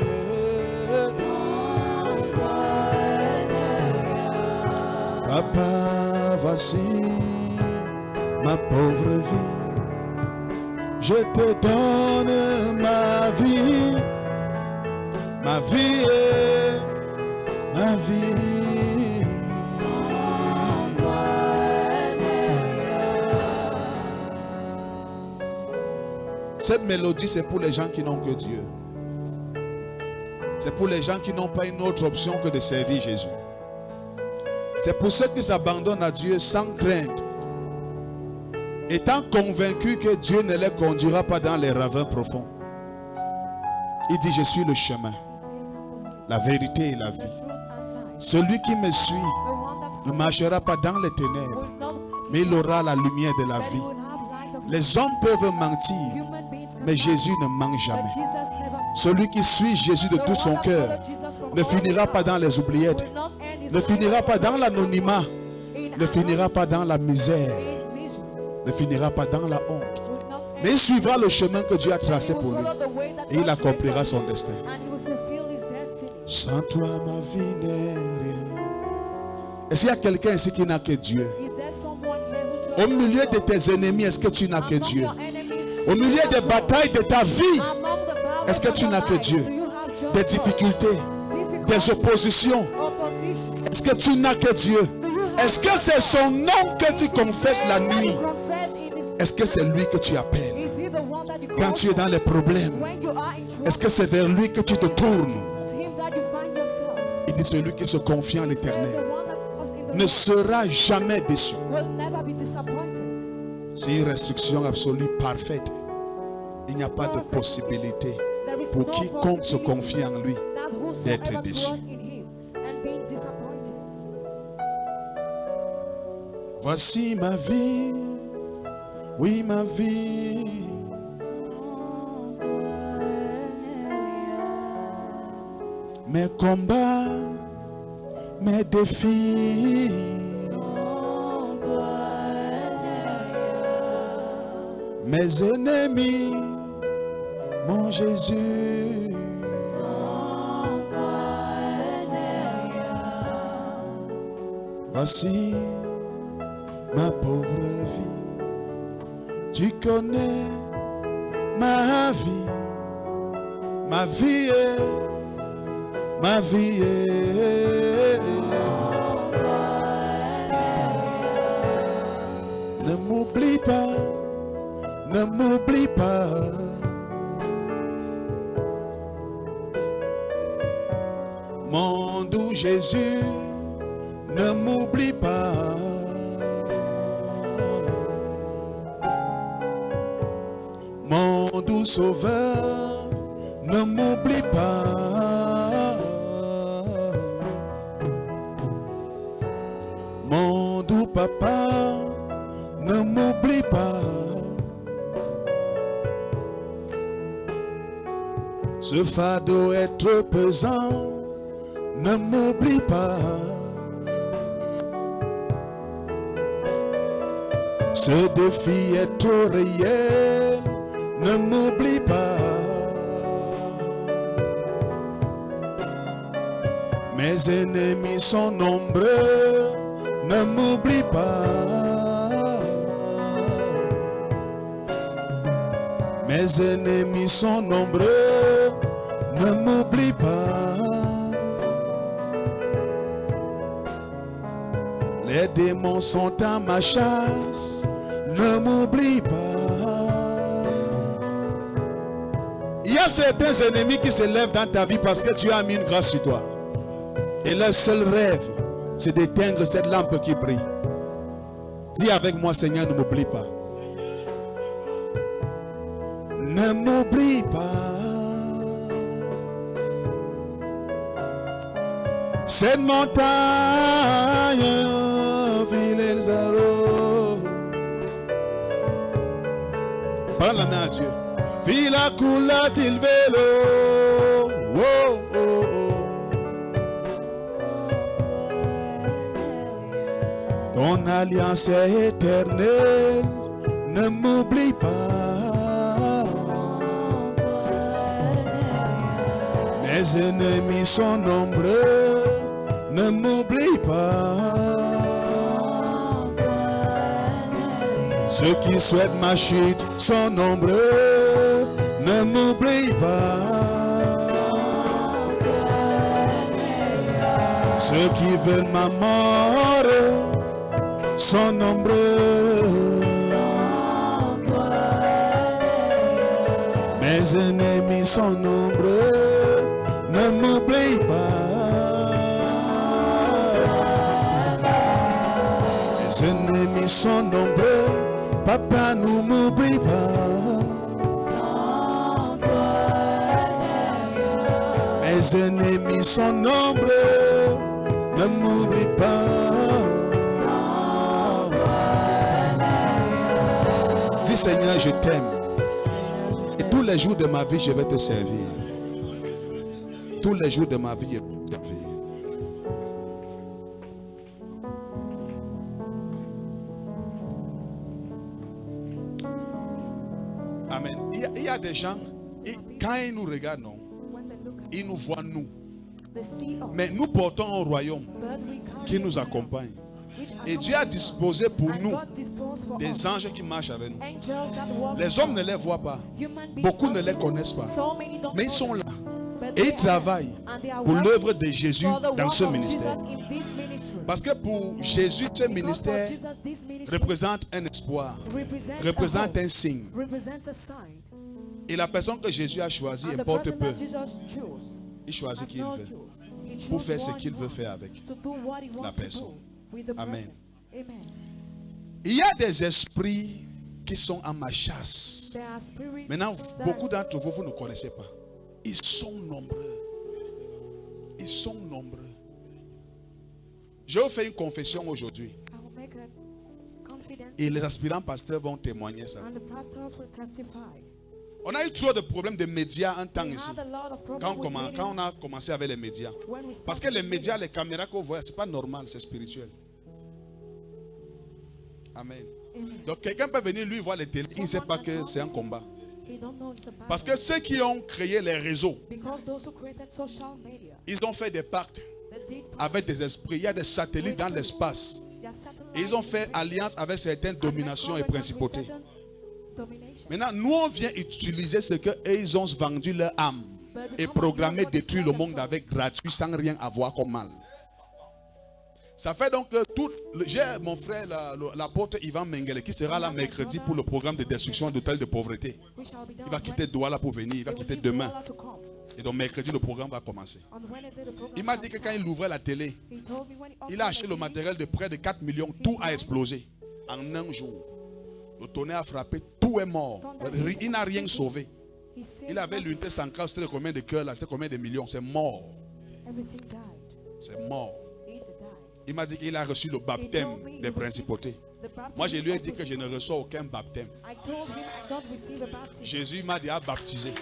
Papa, voici ma pauvre vie. Je te donne ma vie est ma vie. Cette mélodie, c'est pour les gens qui n'ont que Dieu. C'est pour les gens qui n'ont pas une autre option que de servir Jésus. C'est pour ceux qui s'abandonnent à Dieu sans crainte, étant convaincus que Dieu ne les conduira pas dans les ravins profonds. Il dit, je suis le chemin, la vérité et la vie. Celui qui me suit ne marchera pas dans les ténèbres, mais il aura la lumière de la vie. Les hommes peuvent mentir, mais Jésus ne ment jamais. Celui qui suit Jésus de tout son cœur ne finira pas dans les oubliettes, ne finira pas dans l'anonymat, ne finira pas dans la misère, ne finira pas dans la honte, mais il suivra le chemin que Dieu a tracé pour lui et il accomplira son destin. Sans toi ma vie n'est rien. Est-ce qu'il y a quelqu'un ici qui n'a que Dieu? Au milieu de tes ennemis, est-ce que tu n'as que Dieu? Au milieu des batailles de ta vie, est-ce que tu n'as que Dieu? Des difficultés, des oppositions, est-ce que tu n'as que Dieu? Est-ce que c'est son nom que tu confesses la nuit? Est-ce que c'est lui que tu appelles quand tu es dans les problèmes? Est-ce que c'est vers lui que tu te tournes? Il dit, celui qui se confie en l'Éternel ne sera jamais déçu. C'est une restriction absolue, parfaite. Il n'y a pas de possibilité pour quiconque se confie en lui d'être déçu. Voici ma vie, oui ma vie. Mes combats, mes défis. Mes ennemis, mon Jésus. Voici ma pauvre vie. Tu connais ma vie. Ma vie est, ma vie est. Ne m'oublie pas. Ne m'oublie pas. Mon doux Jésus, ne m'oublie pas. Mon doux Sauveur, ne m'oublie pas. Mon doux Papa, ne m'oublie pas. Ce fardeau est trop pesant, ne m'oublie pas. Ce défi est trop réel, ne m'oublie pas. Mes ennemis sont nombreux, ne m'oublie pas. Mes ennemis sont nombreux, ne m'oublie pas. Les démons sont à ma chasse, ne m'oublie pas. Il y a certains ennemis qui se lèvent dans ta vie parce que tu as mis une grâce sur toi. Et leur seul rêve, c'est d'éteindre cette lampe qui brille. Dis avec moi, Seigneur, ne m'oublie pas. Ne m'oublie pas. Cette montagne, Vilelzaro. Prends la main à Dieu. Villa Kulatil Velo. Oh, oh, oh. Ton alliance est éternelle. Ne m'oublie pas. Mes ennemis sont nombreux, ne m'oublie pas. Ceux qui souhaitent ma chute sont nombreux. Ne m'oublie pas. Ceux qui veulent ma mort sont nombreux. Mes ennemis sont nombreux. Ne m'oublie pas. Mes ennemis sont nombreux. Papa, ne m'oublie pas. Mes ennemis sont nombreux. Ne m'oublie pas. Dis Seigneur, je t'aime. Et tous les jours de ma vie, je vais te servir. Tous les jours de ma vie, je vais te servir. Amen. Il y a des gens, quand ils nous regardent, non, ils nous voient nous. Mais nous portons un royaume qui nous accompagne. Et Dieu a disposé pour nous des anges qui marchent avec nous. Les hommes ne les voient pas. Beaucoup ne les connaissent pas. Mais ils sont là. Et ils travaillent pour l'œuvre de Jésus dans ce ministère. Parce que pour Jésus, ce ministère représente un espoir, représente un signe. Et la personne que Jésus a choisie importe peu. Il choisit qui il veut pour faire ce qu'il veut faire avec la personne. Amen. Il y a des esprits qui sont à ma chasse. Maintenant, beaucoup d'entre vous, vous ne connaissez pas. Ils sont nombreux. Ils sont nombreux. Je vous fais une confession aujourd'hui. Et les aspirants pasteurs vont témoigner ça. On a eu trop de problèmes de médias un temps ici. Quand on a commencé avec les médias. Parce que les médias, les caméras qu'on voit, ce n'est pas normal, c'est spirituel. Amen. Donc quelqu'un peut venir lui voir les télé, il ne sait pas que c'est un combat. Parce que ceux qui ont créé les réseaux, ils ont fait des pactes avec des esprits. Il y a des satellites dans l'espace. Et ils ont fait alliance avec certaines dominations et principautés. Maintenant, nous on vient utiliser ce qu'ils ont vendu leur âme et programmé détruire le monde avec gratuit sans rien avoir comme mal. Ça fait donc que j'ai mon frère l'apôtre Ivan Mengele qui sera là mercredi pour le programme de destruction d'hôtel de pauvreté. Il va quitter Douala pour venir, il va quitter demain. Et donc mercredi le programme va commencer. Il m'a dit que quand il ouvrait la télé, il a acheté le matériel de près de 4 millions, tout a explosé en un jour. Le tonnerre a frappé, tout est mort. Il n'a rien sauvé. Il avait l'unité centrale, c'était combien de cœurs là, c'était combien de millions, c'est mort. C'est mort. Il m'a dit qu'il a reçu le baptême des principautés. Moi, je lui ai dit que je ne reçois aucun baptême. Jésus m'a déjà baptisé.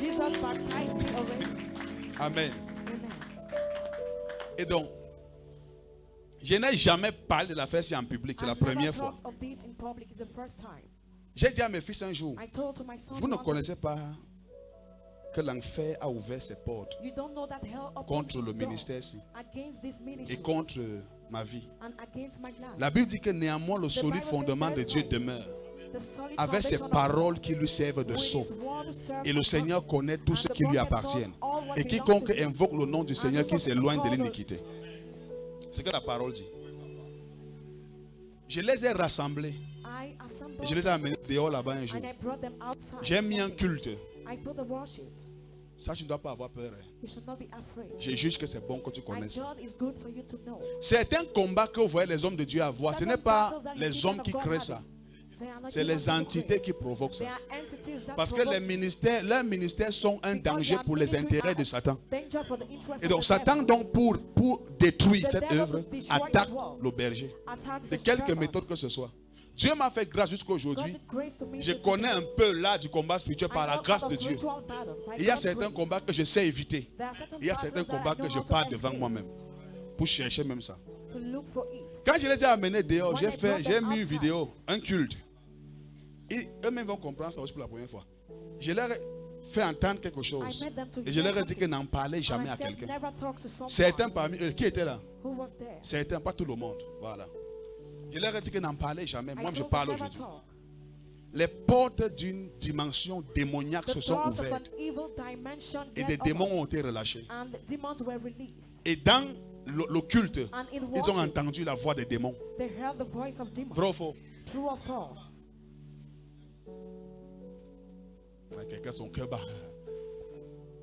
Amen. Et donc, je n'ai jamais parlé de l'affaire en public, c'est la première fois. J'ai dit à mes fils un jour, vous ne connaissez pas que l'enfer a ouvert ses portes contre le ministère et contre ma vie. La Bible dit que néanmoins le solide fondement de Dieu demeure avec ses paroles qui lui servent de sceau. Et le Seigneur connaît tout ce qui lui appartient. Et quiconque invoque le nom du Seigneur qui s'éloigne de l'iniquité. C'est ce que la parole dit. Je les ai rassemblés. Et je les ai amenés dehors là-bas un jour. J'ai mis un culte. Ça, tu ne dois pas avoir peur. Je juge que c'est bon que tu connaisses. Certains combats que vous voyez les hommes de Dieu avoir, ce n'est pas les hommes qui créent ça. C'est les entités qui provoquent ça. Parce que les ministères, leurs ministères sont un danger pour les intérêts de Satan. Et donc Satan, donc, pour détruire cette œuvre, attaque le berger. De quelque méthode que ce soit. Dieu m'a fait grâce jusqu'à aujourd'hui. Je connais un peu là du combat spirituel par la grâce de Dieu. Il y a certains combats que je sais éviter. Il y a certains combats que je pars devant moi-même. Pour chercher même ça. Quand je les ai amenés dehors, j'ai mis une vidéo, un culte. Et eux-mêmes vont comprendre ça aussi pour la première fois. Je leur ai fait entendre quelque chose. Et je leur ai dit que n'en parlez jamais à quelqu'un. Certains parmi eux, qui étaient là? Certains, pas tout le monde. Voilà. Je leur ai dit que n'en parlez jamais. Moi, je parle aujourd'hui. les portes d'une dimension démoniaque The se sont doors of an ouvertes evil dimension et get des démons opened, ont été relâchés. and demons were released. Et dans l'occulte, And in ils ont worship, entendu la voix des démons. they heard the voice of demons. Vrai ou faux? True or false? Quelqu'un son cœur bat.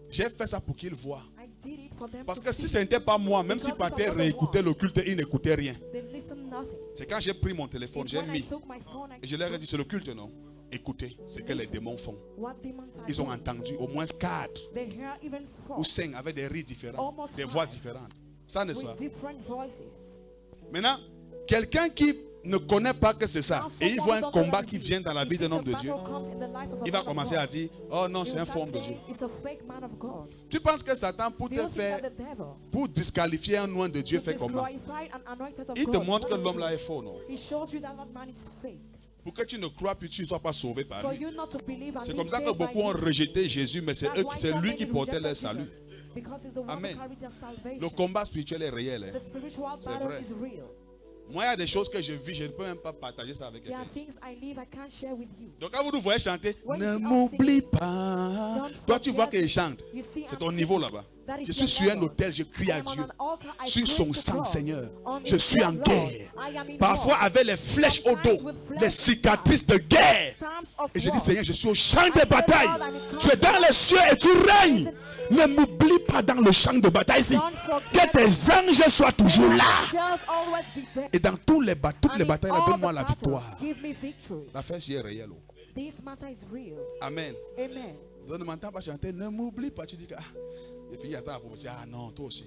J'ai fait ça pour qu'ils voient. I did it for them Parce to que si see. ce n'était pas moi, même si Pater réécoutait l'occulte, il n'écoutait rien. They listen nothing. C'est quand j'ai pris mon téléphone, It's j'ai when I mis. took my phone, I Et je leur ai dit, c'est l'occulte, non? Écoutez ce que les démons font. what demons are Ils ont doing. entendu au moins 4 They hear even ou 4 5 avec des rires différents, Almost des five. voix différentes. Ça n'est-ce pas? with different voices. Maintenant, quelqu'un qui ne connaît pas que c'est ça, Now, et il someone voit un don't combat know qui that vient dans la he vie d'un sees a homme de Dieu, battle comes in the life of a il va man of commencer God. à dire, oh non, He c'est will un start forme de saying, Dieu. it's a fake man of God. Tu penses que Satan, pour Do te you think faire, that the devil, pour disqualifier un oint de Dieu, to fait comment? disqualify an anointed of Il te God, montre que what do l'homme you là do? est faux, non? He shows you that that man is fake. Pour que tu ne crois plus, tu ne sois pas sauvé par For lui. you not to believe and C'est be comme ça que saved by beaucoup ont him. rejeté Jésus, mais c'est That's why c'est so lui many qui portait rejected leur Jesus, salut. because he's the one Amen. who carried their salvation. Le combat spirituel est réel. Hein. The spiritual C'est battle vrai. is real. Moi, il y a des choses que je vis, je ne peux même pas partager ça avec There are quelqu'un. things I live I can't share with you. Donc quand vous nous voyez chanter, When ne you are m'oublie singing, pas. don't Toi, tu vois forget. qu'il chante. You see, C'est I'm ton singing. niveau là-bas. That is Je suis your sur un level. autel, je crie à I am on Dieu. an altar, I Sur pray son to sang, God. Seigneur. On Je his suis en blood, guerre. Lord. I am in Parfois war. avec les flèches au Sometimes dos, with les flesh cicatrices de guerre. Stamps of Et je dis, war. Seigneur, je suis au champ I de say, bataille. Lord, I'm in Tu es dans les cieux et tu règnes. Ne m'oublie pas dans le champ de bataille ici. Don't forget Que tes anges soient toujours là. Angels always be there. Et dans toutes les And in batailles, all donne-moi the la battles, victoire. give me victory. La fin, c'est réel. Oh. This matter is real. Amen. Amen. Donc ne m'entends pas chanter, ne m'oublie pas. Tu dis que les filles attendent pour dire, ah non, toi aussi.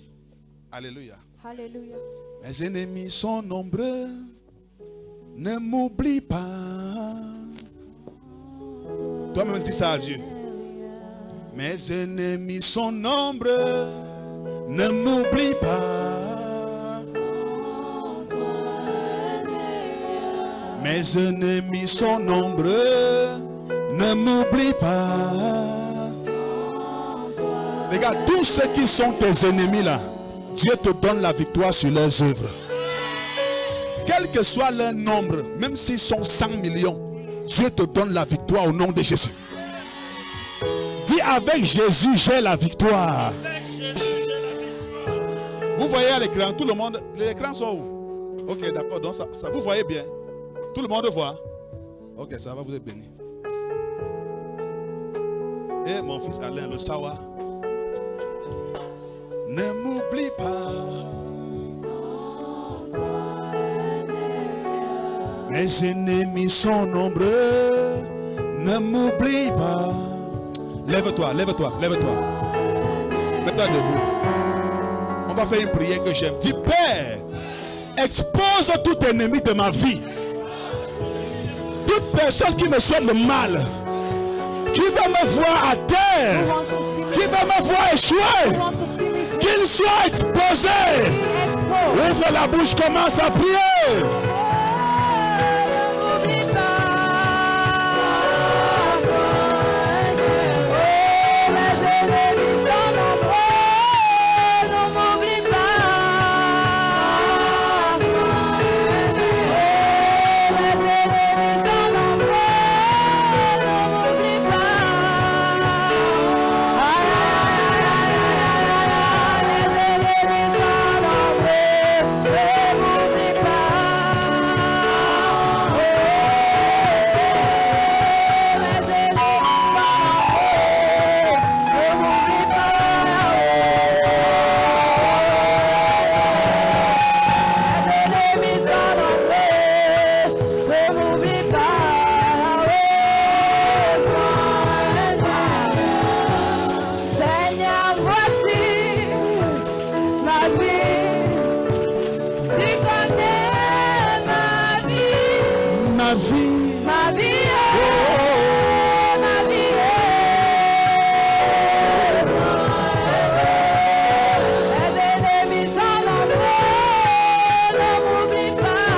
Alléluia. Hallelujah. Mes ennemis sont nombreux, ne m'oublie pas. Toi-même dis ça à Dieu. Mes ennemis sont nombreux, ne m'oublie pas. Mes ennemis sont nombreux, ne m'oublie pas. Regarde, tous ceux qui sont tes ennemis là, Dieu te donne la victoire sur leurs œuvres. Quel que soit leur nombre, même s'ils sont 100 millions, Dieu te donne la victoire au nom de Jésus. Dis avec Jésus, j'ai la victoire. Vous voyez à l'écran, tout le monde, les écrans sont où? Ok, d'accord, donc ça, vous voyez bien. Tout le monde voit. Ok, ça va, vous êtes bénis. Et mon fils Alain, le Sawa. Ne m'oublie pas. Mes ennemis sont nombreux. Ne m'oublie pas. Lève-toi, lève-toi, lève-toi. Mets-toi debout. On va faire une prière que j'aime. Dis, Père, expose tout ennemi de ma vie. Toute personne qui me souhaite le mal, qui va me voir à terre, Who wants to see me? qui va me voir échouer, Who wants to see me? qu'il soit exposé. Exposed. Ouvre la bouche, commence à prier. Seigneur, voici ma vie. Tu connais ma vie. Ma vie. Ma vie, ma vie. Les ennemis sont nombreux, ne m'oublie pas.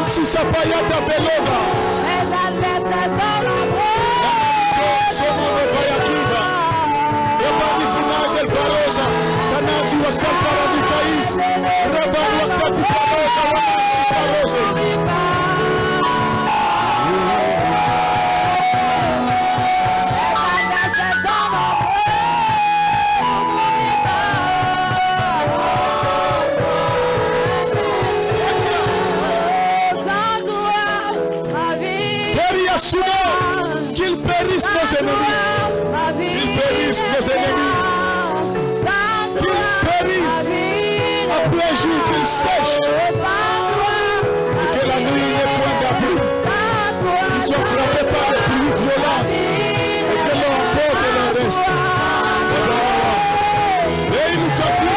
Si ça paye à ta beloga. Les adversaires sont nombreux. Sono de Bayakiba. E bani final del Barosa. Tanati wa Sampara di Kais. Rabani wa Kati Barosa. Wa Nancy Barosa. périssent nos ennemis. Qu'ils périssent nos ennemis. Qu'ils périssent. Après un jour qu'ils sèchent. Et que la nuit n'est point d'abri. Qu'ils soient frappés par des pluies violentes. Et que l'on emporte leur reste. Et il nous continue.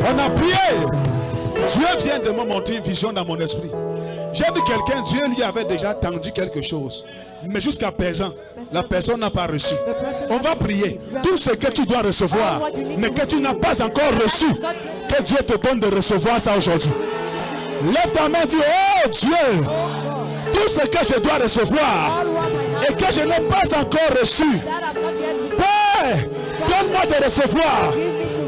On a prié. Dieu vient de me montrer une vision dans mon esprit. J'ai vu quelqu'un, Dieu lui avait déjà tendu quelque chose. Mais jusqu'à présent, la personne n'a pas reçu. On va prier. Tout ce que tu dois recevoir, mais que tu n'as pas encore reçu, que Dieu te donne de recevoir ça aujourd'hui. Lève ta main et dis, oh Dieu, tout ce que je dois recevoir et que je n'ai pas encore reçu, Père, donne-moi de recevoir.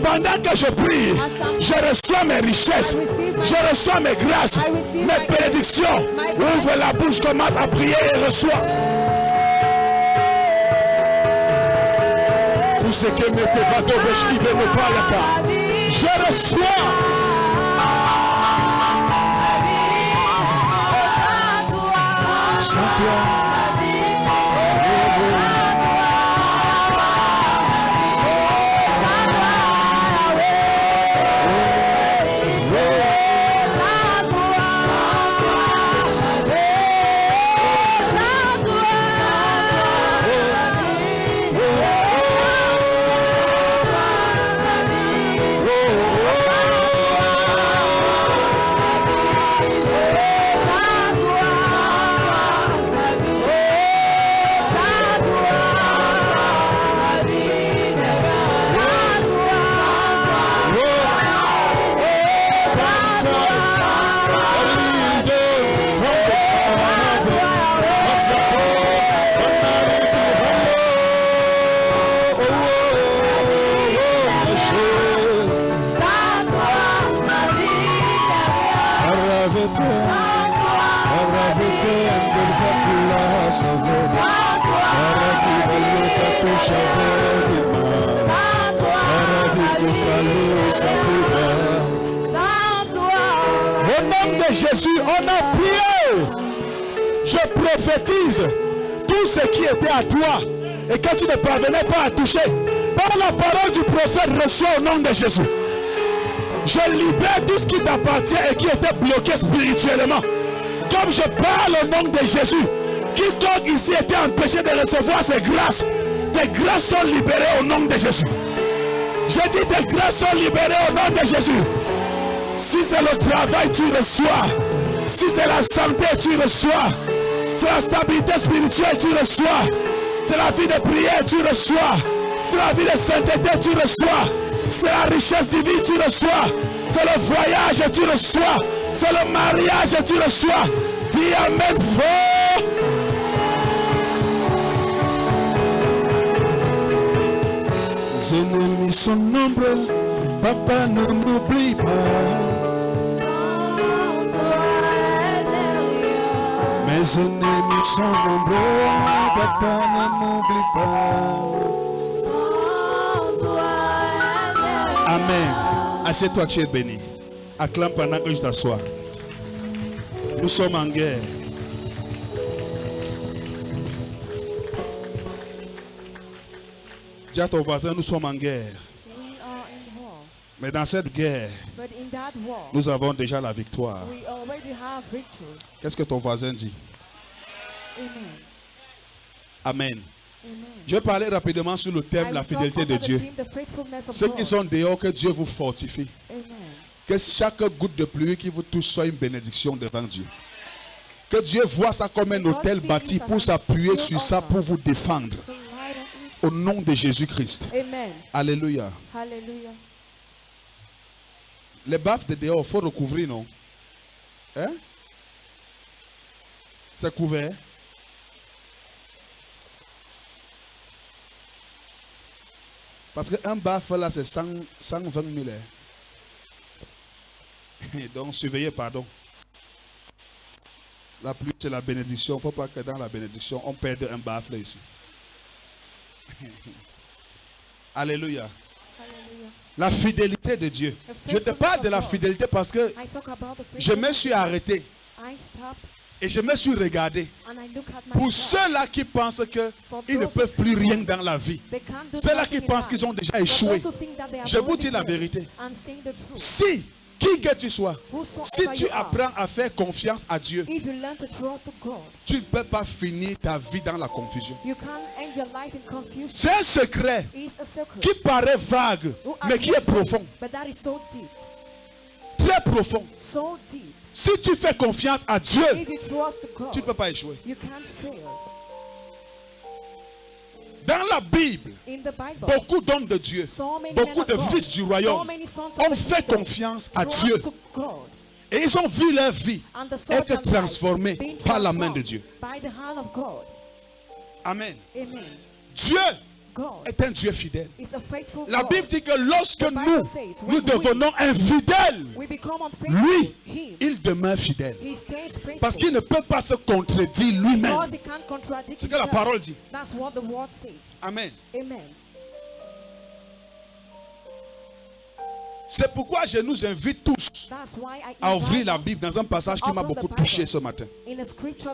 Pendant que je prie, je reçois mes richesses, je reçois mes grâces, mes bénédictions. Ouvre la bouche, commence à prier et reçois. Tout ce que me te ne pas le cas. Je reçois. Sans toi. Au nom de Jésus, on a prié. Je prophétise tout ce qui était à toi et que tu ne parvenais pas à toucher. Par la parole du prophète, reçois au nom de Jésus. Je libère tout ce qui t'appartient et qui était bloqué spirituellement. Comme je parle au nom de Jésus, quiconque ici était empêché de recevoir ces grâces, tes grâces sont libérées au nom de Jésus. J'ai dit tes grâces sont libérées au nom de Jésus. Si c'est le travail, tu reçois. Si c'est la santé, tu reçois. C'est la stabilité spirituelle, tu reçois. C'est la vie de prière, tu reçois. C'est la vie de sainteté, tu reçois. C'est la richesse divine, tu reçois. C'est le voyage, tu reçois. C'est le mariage, tu reçois. Dis Amen fort. Les ennemis sont nombreux, papa ne m'oublie pas. Mes ennemis sont nombreux, papa ne m'oublie pas. Amen. Assieds-toi, tu es béni. Acclame pendant que je t'assois. Nous sommes en guerre. Dis à ton voisin, nous sommes en guerre. Mais dans cette guerre, nous avons déjà la victoire. Qu'est-ce que ton voisin dit? Amen. Je vais parler rapidement sur le thème la fidélité de Dieu. Ceux qui sont dehors, que Dieu vous fortifie. Que chaque goutte de pluie qui vous touche soit une bénédiction devant Dieu. Que Dieu voit ça comme un hôtel bâti pour s'appuyer sur ça pour vous défendre. Au nom de Jésus-Christ. Alléluia. Les baffes de dehors, il faut recouvrir, non? Hein? C'est couvert. Parce qu'un baffe là, c'est 120 000. Donc, surveillez, pardon. La pluie, c'est la bénédiction. Il ne faut pas que dans la bénédiction, on perde un baffe là ici. Alléluia. La fidélité de Dieu. Je te parle de la fidélité parce que je me suis arrêté et je me suis regardé. Pour ceux-là qui pensent qu'ils ne peuvent plus rien dans la vie, ceux-là qui pensent qu'ils ont déjà échoué, je vous dis la vérité. Si, qui que tu sois, si tu apprends à faire confiance à Dieu, tu ne peux pas finir ta vie dans la confusion. C'est un secret qui paraît vague, mais qui est profond. Très profond. Si tu fais confiance à Dieu, tu ne peux pas échouer. Dans la Bible, beaucoup d'hommes de Dieu, beaucoup de fils du royaume ont fait confiance à Dieu. Et ils ont vu leur vie être transformée par la main de Dieu. Amen. Dieu est un Dieu fidèle. La Bible dit que lorsque nous devenons infidèles, lui, il demeure fidèle. Parce qu'il ne peut pas se contredire lui-même. C'est ce que la parole dit. Amen. C'est pourquoi je nous invite tous à ouvrir la Bible dans un passage qui m'a beaucoup touché ce matin.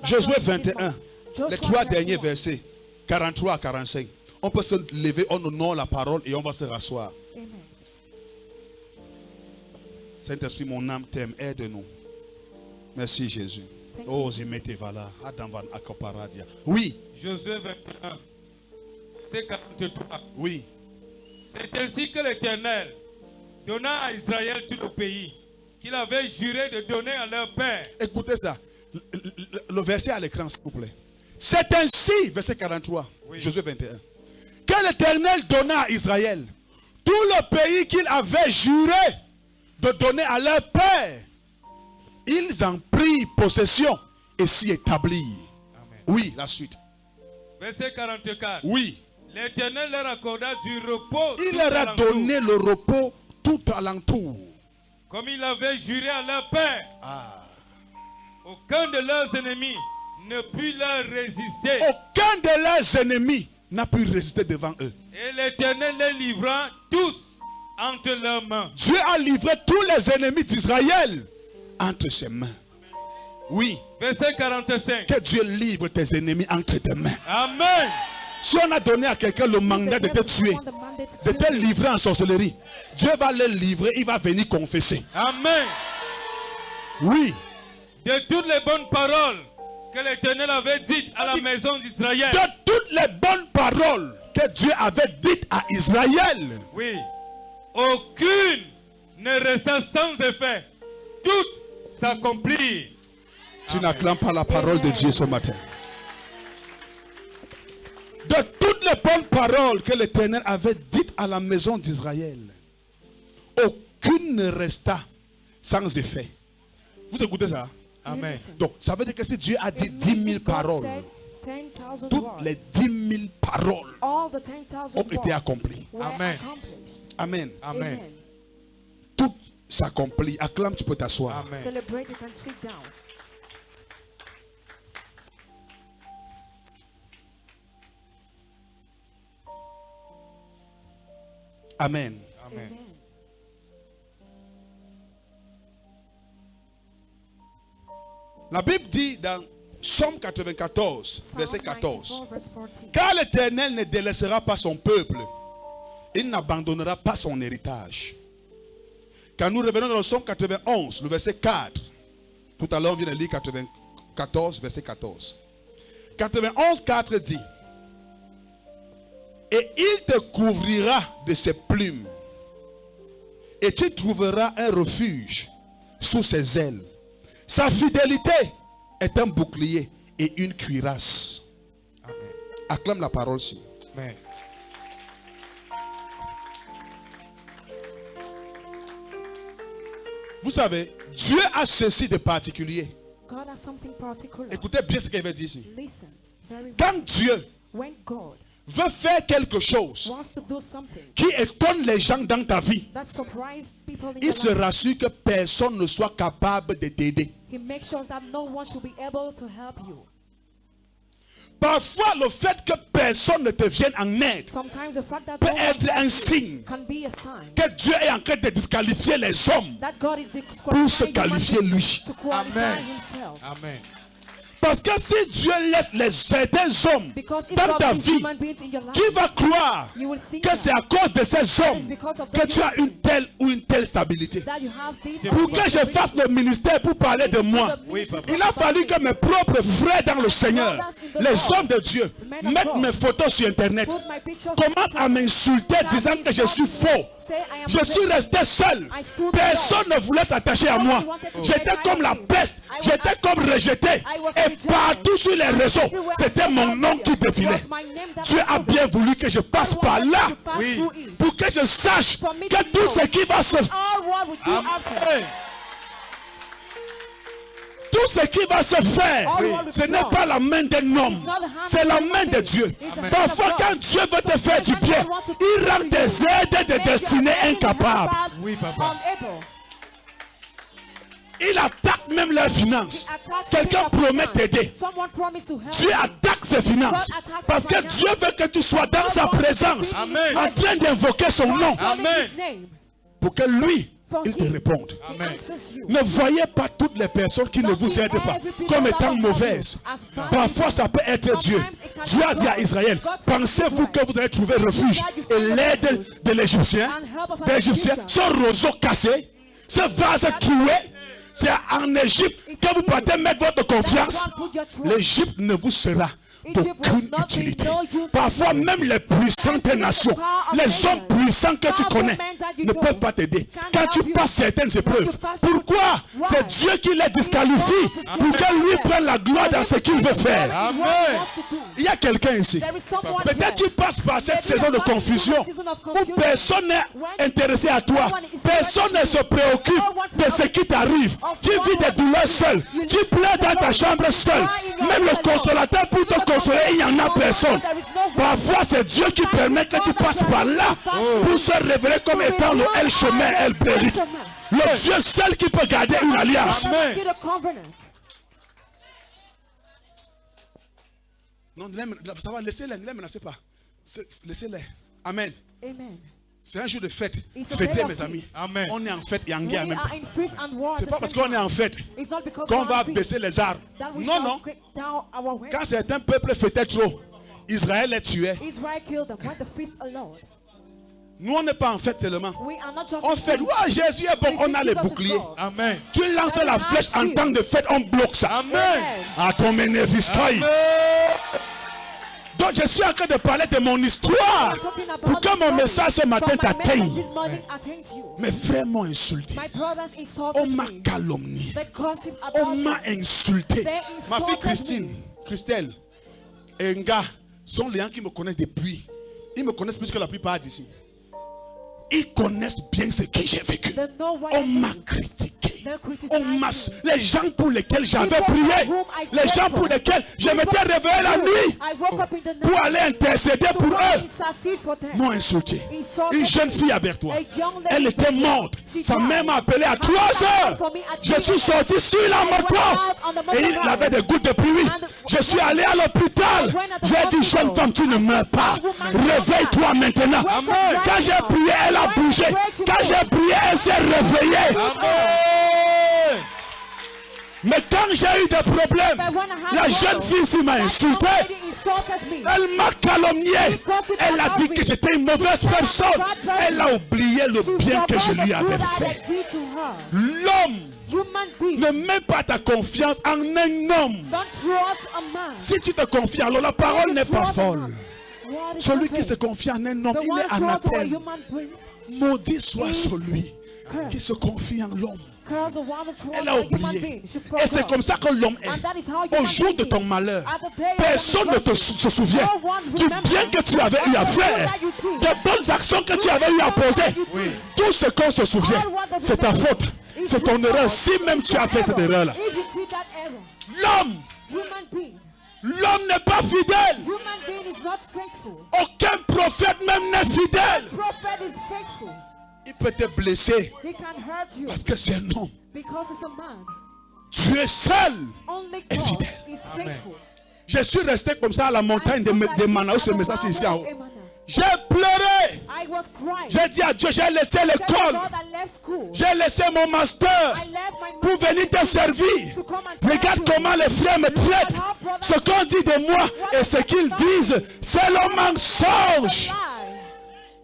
Josué 21, les 3 derniers versets, 43 à 45. On peut se lever, on honore la parole et on va se rasseoir. Saint-Esprit, mon âme t'aime, aide-nous. Merci Jésus. Oh, Zimetevala, Adamvan Akoparadia. Oui. Josué 21, c'est 43. Oui. C'est ainsi que l'Éternel donna à Israël tout le pays qu'il avait juré de donner à leur père. Écoutez ça. Le verset à l'écran, s'il vous plaît. C'est ainsi, verset 43, oui. Josué 21, que l'Éternel donna à Israël tout le pays qu'il avait juré de donner à leur père. Ils en prirent possession et s'y établirent. Amen. Oui, la suite. Verset 44. Oui. L'Éternel leur accorda du repos. Il leur a donné le repos tout alentour. Comme il avait juré à leur père. Aucun de leurs ennemis ne put leur résister. Aucun de leurs ennemis n'a pu résister devant eux. Et l'Éternel les livra tous entre leurs mains. Dieu a livré tous les ennemis d'Israël entre ses mains. Oui. Verset 45. Que Dieu livre tes ennemis entre tes mains. Amen. Si on a donné à quelqu'un le mandat de te tuer, de te livrer en sorcellerie, Dieu va le livrer, il va venir confesser. Amen. Oui. De toutes les bonnes paroles que l'Éternel avait dites à la maison d'Israël. De toutes les bonnes paroles que Dieu avait dites à Israël. Oui. Aucune ne resta sans effet. Toutes s'accomplirent. Tu n'acclames pas la parole de Dieu ce matin. De toutes les bonnes paroles que l'Éternel avait dites à la maison d'Israël, aucune ne resta sans effet. Vous écoutez ça? Amen. Donc, ça veut dire que si Dieu a dit 10 000 paroles, toutes les 10 000 paroles ont été accomplies. Amen. Amen. Amen. Tout s'accomplit. Acclame, tu peux t'asseoir. Amen. Celebrate, you can sit down. Amen. Amen. La Bible dit dans Psaume 94, verset 14, 14. car l'Éternel ne délaissera pas son peuple, il n'abandonnera pas son héritage. Quand nous revenons dans le Psaume 91, le verset 4, tout à l'heure on vient de lire 94, verset 14. 91, 4 dit, et il te couvrira de ses plumes, et tu trouveras un refuge sous ses ailes. Sa fidélité est un bouclier et une cuirasse. Amen. Acclame la parole ci. Amen. Vous savez, Dieu a ceci de particulier. God has something particular. Écoutez bien ce qu'il veut dire ici. Listen very well. Quand Dieu When God veut faire quelque chose wants to do something qui étonne les gens dans ta vie, that surprises people in il your se life, rassure que personne ne soit capable de t'aider. He makes sure that no one should be able to help you. Parfois, le fait que personne ne te vienne en aide Sometimes the fact that peut no one être un helps you signe can be a sign que Dieu est en train de disqualifier les hommes that God is pour se disqualifying qualifier human lui. to qualify Amen. himself. Amen. Parce que si Dieu laisse certains hommes Because if dans God ta leaves vie, human beings in your life, tu vas croire you will think que c'est à cause de ces hommes que tu as une telle ou une telle stabilité. that you have this Pour que je fasse le ministère pour parler de moi, Oui, papa. il a fallu que mes propres frères dans le Seigneur, les hommes de Dieu, mettent mes photos sur Internet, put my pictures commencent à m'insulter disant que je suis faux. say I am Je suis resté seul. Personne ne voulait s'attacher à moi. J'étais comme la peste. J'étais comme rejeté. Et partout sur les réseaux, c'était mon nom qui défilait. Dieu a bien voulu que je passe par là Oui. pour que je sache que tout ce qui va se all what we do after. Amen. tout ce qui va se faire, ce n'est pas la main d'un homme, c'est la main de Dieu. Parfois, quand Dieu veut te faire du bien, il rend des aides de destinée incapables. Oui, papa. Unable. Il attaque même leurs finances. Quelqu'un promet t'aider. Someone promised to help Dieu attaque ses finances. Parce que Dieu veut que tu sois dans sa présence, Amen. en train d'invoquer son nom, calling Amen. his name. pour que lui, For il te him, réponde. he Amen. answers you. Ne voyez pas toutes les personnes qui ne vous aident pas comme étant mauvaises. Parfois, ça peut être Dieu. Dieu a dit à Israël, pensez-vous que vous allez trouver refuge et l'aide de l'Égyptien, ce roseau cassé, ce vase troué, c'est en Égypte que vous partez mettre votre confiance. L'Égypte ne vous sera d'aucune utilité. Parfois, même les puissantes nations, les hommes puissants que tu connais, ne peuvent pas t'aider. Quand tu passes certaines épreuves, pourquoi? C'est Dieu qui les disqualifie pour que lui prenne la gloire dans ce qu'il veut faire. Amen. Il y a quelqu'un ici. Peut-être tu passes par cette saison de confusion où personne n'est intéressé à toi. Personne ne se préoccupe de ce qui t'arrive. Tu vis des douleurs seul. Tu pleures dans ta chambre seul. Même le consolateur pour te consoler, il n'y en a personne. Parfois, c'est Dieu qui permet que tu passes par là pour se révéler comme étant le El chemin, El Bérit. Le Dieu seul qui peut garder une alliance. Amen. Non, ça va, laissez-les, ne les menacez pas. Laissez-les. Amen. Amen. C'est un jour de fête. It's a Fêtez, day of mes amis. feast. Amen. On est en fête et en We guerre en même temps. are in feast and war at C'est the pas parce same qu'on est en time. fête It's not because qu'on we're va on feast baisser les armes. that we Non, shall non. break down our weapons. Quand certains peuples fêtaient trop, Israël les tuait. Israel killed them when the feast alone. Nous, on n'est pas en fête seulement. We are not just On in fait, feast. ouais, Jésus est bon, We on a think les Jesus is boucliers. God. Amen. Tu lances la flèche en temps de fête, on bloque ça. Amen. À ton ménéviscaï. Donc je suis en train de parler de mon histoire I'm talking about pour que the mon story. message ce matin For my t'atteigne. message this morning attains you. Mes frères m'ont insulté. My brothers insulted On m'a me. calomnié. They gossip On about m'a me. insulté. They Ma fille insulted Christine, me. Christelle et Nga sont les gens qui me connaissent depuis. Ils me connaissent plus que la plupart d'ici. Ils connaissent bien ce que j'ai vécu. They know what On I m'a did. critiqué. They criticized On m'a, me. les gens pour lesquels j'avais People prié, for whom I les prayed gens for. pour lesquels je m'étais réveillé la nuit I woke up in the night pour aller intercéder to pour go eux, intercede for them. m'ont insulté. Insulted Une jeune me. fille avec toi, A young lady elle était morte. Sa mère m'a appelé à 3 heures. Je suis sorti sur la moto et il avait des gouttes de pluie. Je suis allé à l'hôpital. J'ai dit, jeune femme, tu ne meurs pas. Réveille-toi maintenant. Amen. Quand j'ai prié, elle a bougé. Quand j'ai prié, elle s'est réveillée. Amen. Mais quand j'ai eu des problèmes, But when I had la problems, jeune fille ici m'a that insulté. young lady insulted me. Elle m'a calomnié. Elle a dit que j'étais une mauvaise personne. Elle a oublié le She bien que je forgot lui the avais good I fait. did to her. L'homme, Human being, ne mets pas ta confiance en un homme. don't trust a man. Si tu te confies, alors la parole n'est pas folle. What is Celui the qui se faith? confie en un homme, The il one est trusts a anathème. human being. Maudit soit is celui cursed. qui se confie en l'homme. Curse the one who trusts Elle a a human oublié. being. She Et c'est forgot. comme ça que l'homme And est. that is how Au human jour de being ton is. malheur, At the day of personne ne your se souvient No one du remembers bien que tu avais eu à faire, des bonnes actions que tu avais eu à poser. Tout ce qu'on se souvient, c'est ta faute. c'est ton erreur. Si même tu as fait cette erreur-là. If you did that error, L'homme, human being n'est pas fidèle. Human being is not faithful. Aucun prophète même n'est fidèle. Prophet is faithful. Il peut te blesser He can hurt you parce que c'est un homme. because it's a man. Dieu seul Only est God fidèle. is faithful. Je suis resté comme ça à la montagne de Manaus, ce message ici en haut. J'ai pleuré. I was crying. J'ai dit à Dieu, j'ai laissé Said to l'école. God, I left school. J'ai laissé mon master I left my pour venir te servir. Regarde comment les frères me traitent. Ce qu'on dit de moi et ce qu'ils disent, c'est le mensonge. lie.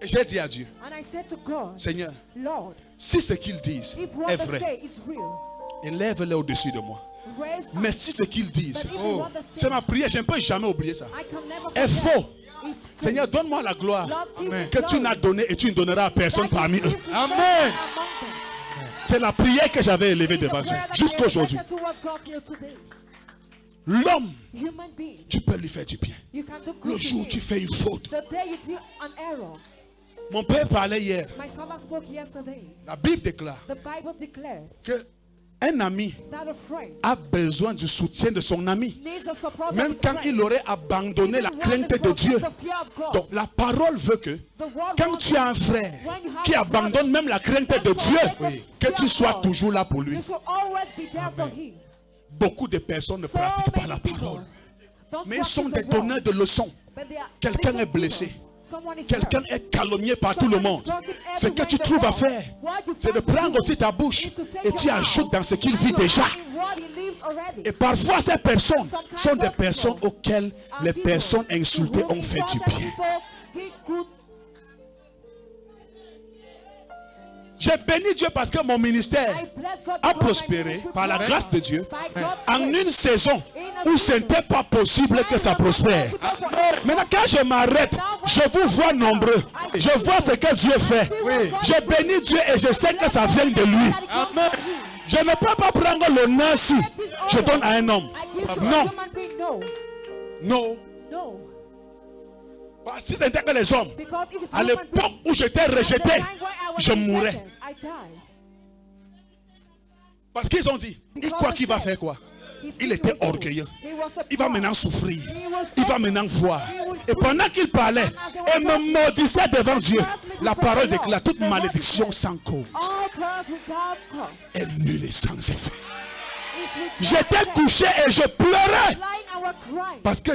Et j'ai dit à Dieu, And I said to God, Seigneur, Lord, si ce qu'ils disent if what est they vrai, say is real, élève-les au-dessus de moi. raise up. Mais si ce qu'ils disent, But even what they say, c'est ma prière, je ne peux jamais oublier ça, I can never est forget. faux. It's fake. Seigneur, donne-moi la gloire Lord, give me que tu glory. n'as donné et tu ne donneras à personne That you parmi eux. give to Amen. God among them. C'est la prière que j'avais élevée It's a devant Dieu prayer that jusqu'à I aujourd'hui. erected towards God till today. L'homme, Human being, tu peux lui faire du bien. you can do Le good to jour où him. tu fais une faute. The day you do an error. Mon père parlait hier. My father spoke yesterday. La Bible déclare The Bible declares que un ami that a friend a besoin du soutien de son ami. needs the support Même of his quand friend. il aurait abandonné Even la when crainte they de Dieu. forget the fear of God. Donc la parole veut que The word quand wants tu as un frère when you have qui a abandonne brother, même la crainte de Dieu, que tu sois toujours là pour lui. you should always be there for him. Beaucoup de personnes ne So pratiquent pas la many people parole. don't Mais ils sont practice des the word, donneurs de leçons. but they are Quelqu'un listen est blessé. to us. Someone is Quelqu'un hurt. est calomnié par tout le monde. Ce que tu trouves à faire, c'est de prendre aussi ta bouche et tu ajoutes dans ce qu'il vit déjà. Et parfois, ces personnes sont des personnes auxquelles les personnes insultées ont fait du bien. J'ai béni Dieu parce que mon ministère a prospéré par la grâce de Dieu en une saison où ce n'était pas possible que ça prospère. Maintenant, quand je m'arrête, je vous vois nombreux. Je vois ce que Dieu fait. Je bénis Dieu et je sais que ça vient de lui. Je ne peux pas prendre l'honneur si je donne à un homme. Non. Non. Si c'était que les hommes, à l'époque où j'étais rejeté, je mourrais. Parce qu'ils ont dit, il croit qu'il va faire quoi? Il était orgueilleux. Il va maintenant souffrir. Il va maintenant voir. Et pendant qu'il parlait et me maudissait devant Dieu, la parole déclare toute malédiction sans cause est nulle et sans effet. J'étais couché et je pleurais parce que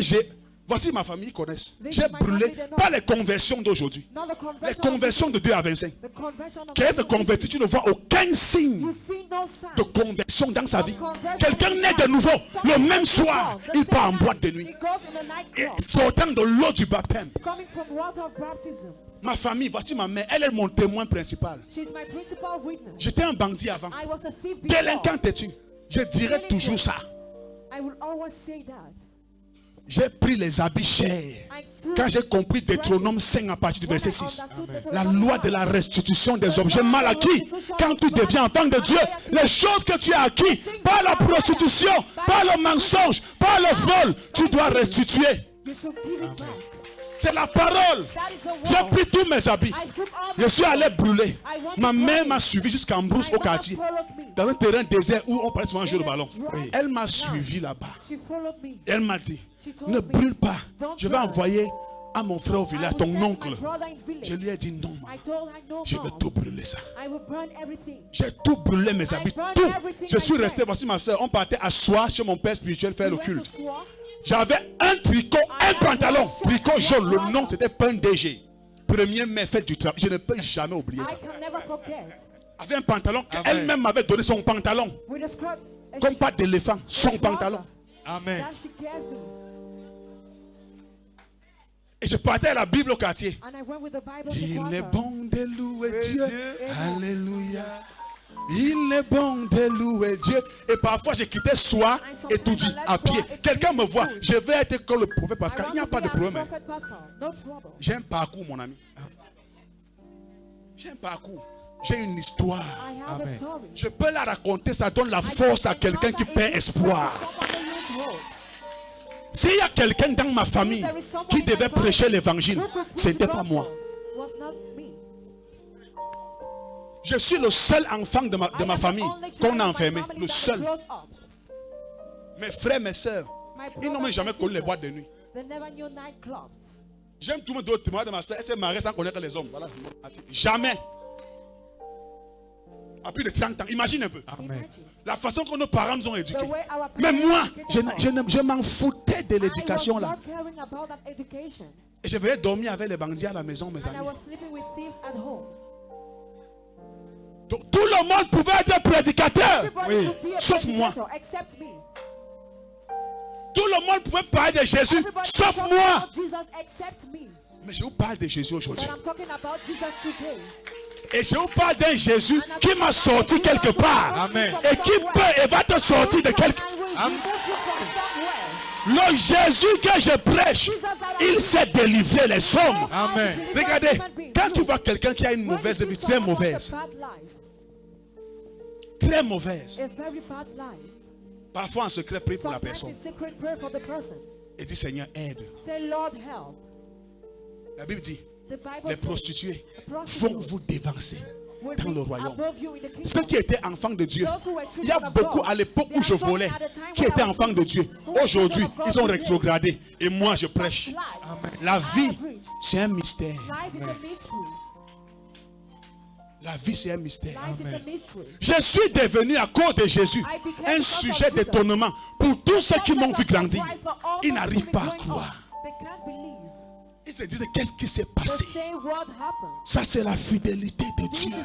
voici ma famille, ils connaissent. J'ai brûlé, pas les conversions d'aujourd'hui, les conversions de 2 à 25. Qu'elle se convertit, tu ne vois aucun signe de conversion dans sa vie. Quelqu'un naît de nouveau, le même soir, il part en boîte de nuit. Et sortant de l'eau du baptême. Ma famille, voici ma mère, elle est mon témoin principal. J'étais un bandit avant. Délinquant es-tu? Je dirais toujours ça. J'ai pris les habits chers. Quand j'ai compris Deutéronome 5 à partir du verset 6. La loi de la restitution des objets mal acquis. Quand tu deviens enfant de Dieu, les choses que tu as acquis par la prostitution, par le mensonge, par le vol, tu dois restituer. C'est la parole. J'ai pris tous mes habits. Je suis allé brûler. Ma mère m'a suivi jusqu'à Mbrousse au quartier. Dans un terrain désert où on parlait souvent jouer le ballon. Elle m'a suivi là-bas. Elle m'a dit, ne brûle pas. Je vais envoyer à mon frère au village, ton oncle. Je lui ai dit non, maman. Je vais tout brûler ça. J'ai tout brûlé mes habits. Tout. Je suis resté, voici ma soeur. On partait à soir chez mon père spirituel faire le culte. J'avais un tricot, un pantalon, tricot jaune. Le nom c'était Pain DG. Premier mai, fête du travail. Je ne peux jamais oublier ça. Avait un pantalon qu'elle-même m'avait donné son pantalon. Comme pas d'éléphant, son pantalon. Amen. Et je partais à la Bible au quartier. Il est bon de louer Dieu. Alléluia. Il est bon de louer Dieu. Et parfois je quittais soi et tout dit à pied. Quelqu'un me voit, je vais être comme le prophète Pascal. Il n'y a pas de problème. J'ai un parcours, mon ami. J'ai un parcours. J'ai une histoire. Amen. Je peux la raconter, ça donne la force à quelqu'un qui perd espoir. S'il y a quelqu'un dans ma famille qui devait prêcher l'évangile, ce n'était pas moi. Je suis le seul enfant de ma famille qu'on a enfermé. Le seul. Mes frères, mes soeurs, ils n'ont même jamais connu les boîtes de nuit. J'aime tout le monde d'autres témoins de ma soeur. Elle s'est mariée sans connaître les hommes. Voilà. Jamais. À plus de 30 ans. Imagine un peu. Amen. La façon que nos parents nous ont éduqués. Mais moi, je m'en foutais de l'éducation là. Et je venais dormir avec les bandits à la maison, mes amis. Donc, tout le monde pouvait être prédicateur. Oui. Sauf moi. Tout le monde pouvait parler de Jésus, sauf moi. Mais je vous parle de Jésus aujourd'hui. Et je vous parle d'un Jésus qui m'a sorti quelque part. Amen. Et qui peut et va te sortir de quelque part. Le Jésus que je prêche, il sait délivrer les hommes. Amen. Regardez, quand tu vois quelqu'un qui a une mauvaise vie, très mauvaise, très mauvaise, parfois en secret, prie pour la personne et dit Seigneur, aide. La Bible dit, les prostituées vont vous dévancer dans le royaume. Ceux qui étaient enfants de Dieu, il y a beaucoup à l'époque où je volais qui étaient enfants de Dieu. Aujourd'hui, ils ont rétrogradé. Et moi, je prêche. La vie, c'est un mystère. La vie, c'est un mystère. Je suis devenu à cause de Jésus un sujet d'étonnement pour tous ceux qui m'ont vu grandir. Ils n'arrivent pas à croire. Ils se disent, qu'est-ce qui s'est passé? Ça, c'est la fidélité de Dieu.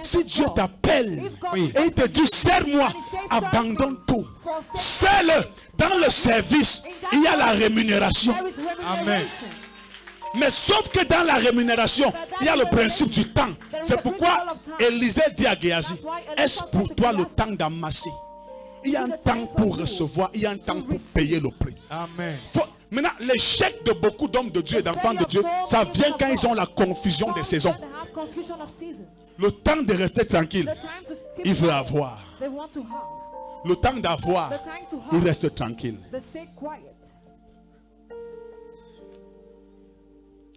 Si Dieu t'appelle et il te dit, serre-moi, abandonne tout. Serre-le. Dans le service, il y a la rémunération. Amen. Mais sauf que dans la rémunération, il y a le principe du temps. C'est pourquoi Élisée dit à Géasi, est-ce pour toi le temps d'amasser? Il y a un temps pour recevoir, il y a un temps pour payer le prix. Amen. Maintenant, l'échec de beaucoup d'hommes de Dieu et d'enfants de Dieu, ça vient quand ils ont la confusion des saisons. Le temps de rester tranquille, il veut avoir. Le temps d'avoir, il reste tranquille.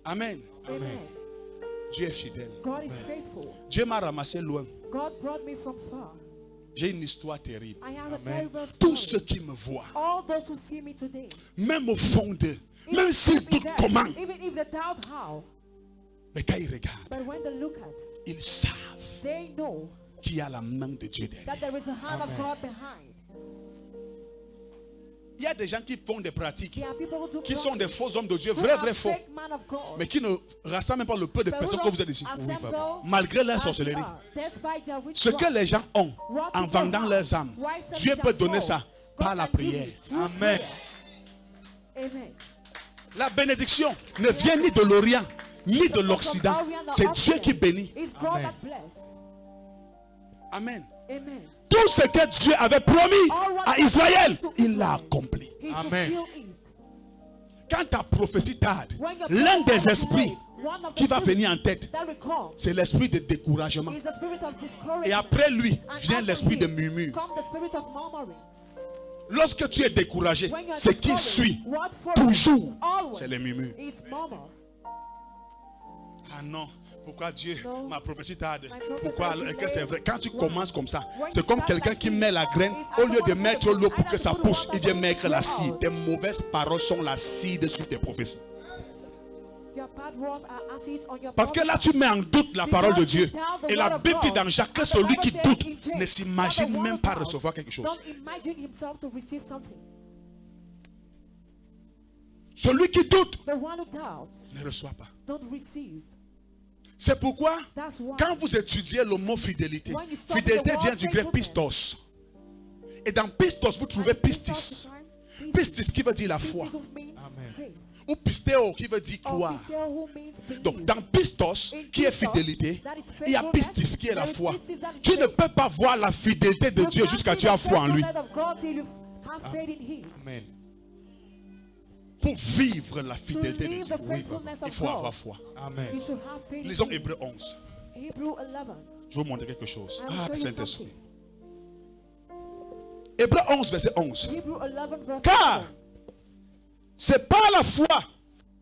Amen. Amen. Dieu est fidèle. Dieu m'a ramassé loin. J'ai une histoire terrible. Tous ceux qui me voient, même au fond d'eux, même s'ils doutent comment, mais quand ils regardent, ils savent qu'il y a la main de Dieu derrière. Il y a des gens qui font des pratiques, qui sont des faux hommes de Dieu, vrais faux, mais qui ne rassemblent même pas le peu de personnes que vous êtes ici, malgré leur sorcellerie. Ce que les gens ont en vendant leurs âmes, Dieu peut donner ça par la prière. Amen. La bénédiction ne vient ni de l'Orient, ni de l'Occident. C'est Dieu qui bénit. Amen. Tout ce que Dieu avait promis à Israël, il l'a accompli. Amen. Quand ta prophétie tarde, l'un des esprits qui va venir en tête, c'est l'esprit de découragement. Et après lui vient l'esprit de murmure. Lorsque tu es découragé, ce qui suit toujours, c'est les murmures. Ah non, pourquoi Dieu m'a prophétie tarde? Pourquoi? Est-ce que c'est vrai? Quand tu commences comme ça, c'est comme quelqu'un qui met la graine, au lieu de mettre l'eau pour que ça pousse, il vient mettre l'acide. Tes mauvaises paroles sont l'acide sur tes prophéties. Parce que là tu mets en doute la parole de Dieu. Et la Bible dit dans Jacques que celui qui doute ne s'imagine même pas recevoir quelque chose. Celui qui doute ne reçoit pas. C'est pourquoi quand vous étudiez le mot fidélité, fidélité vient du grec pistos. Et dans pistos vous trouvez pistis. Pistis qui veut dire la foi. Amen. Ou pistéo qui veut dire croire. Donc dans pistos qui est fidélité, il y a pistis qui est la foi. Tu ne peux pas voir la fidélité de Dieu jusqu'à ce que tu aies foi en lui. Amen. Pour vivre la fidélité de Dieu, il faut avoir foi. Amen. Lisons Hébreux 11. Je vais vous montrer quelque chose. Ah, Saint-Esprit. Hébreux 11, verset 11. Car c'est par la foi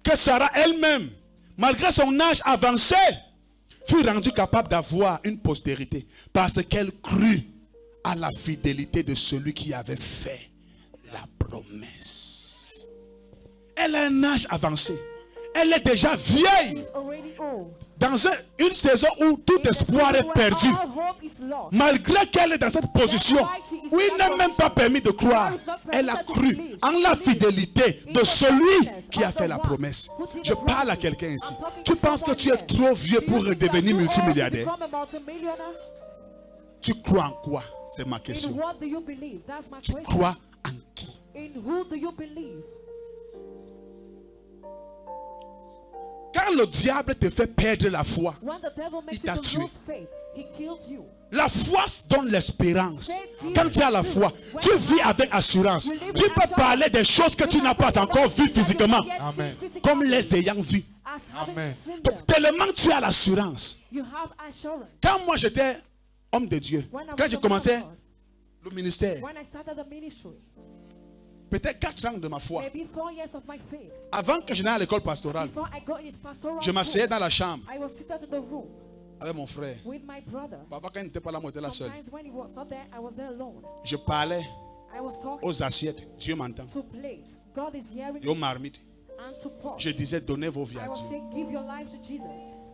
que Sarah elle-même, malgré son âge avancé, fut rendue capable d'avoir une postérité parce qu'elle crut à la fidélité de celui qui avait fait la promesse. Elle a un âge avancé. Elle est déjà vieille. She's already old. Dans une saison où tout espoir est perdu, All hope is lost. malgré qu'elle est dans cette position où il n'est même pas permis de croire, elle a cru en la fidélité de celui qui a fait la promesse. Je parle à quelqu'un ici. Tu penses que tu es trop vieux pour devenir multimilliardaire? Become a multimillionaire? Tu crois en quoi? C'est ma In question. what do you believe? That's my Tu question. crois en qui? In who do you believe? Quand le diable te fait perdre la foi, When the devil makes Il t'a you to tué. lose faith, he killed you. la foi donne l'espérance. Quand tu as la foi, tu vis avec assurance. Tu peux parler des choses que tu n'as pas encore vues physiquement, Amen. comme les ayant vues. As having Amen. seen Donc, them, tellement tu as l'assurance. you have assurance. Quand moi j'étais homme de Dieu, When I was quand a j'ai man commencé of God, le ministère, when I started the ministry, peut-être 4 ans de ma foi, maybe 4 years of my faith, avant que je n'aille à l'école pastorale, before I got in his pastoral je m'asseyais school, dans la chambre I was seated in the room avec mon frère. with my brother. Parfois, quand il n'était pas là, moi j'étais là seul. Sometimes when he was not there, I was there alone. Je parlais I was talking aux assiettes. Dieu m'entend. to plates. God is hearing Et aux marmites. and to pots. Je disais, donnez vos vies I à was Dieu. saying, give your life to Jesus.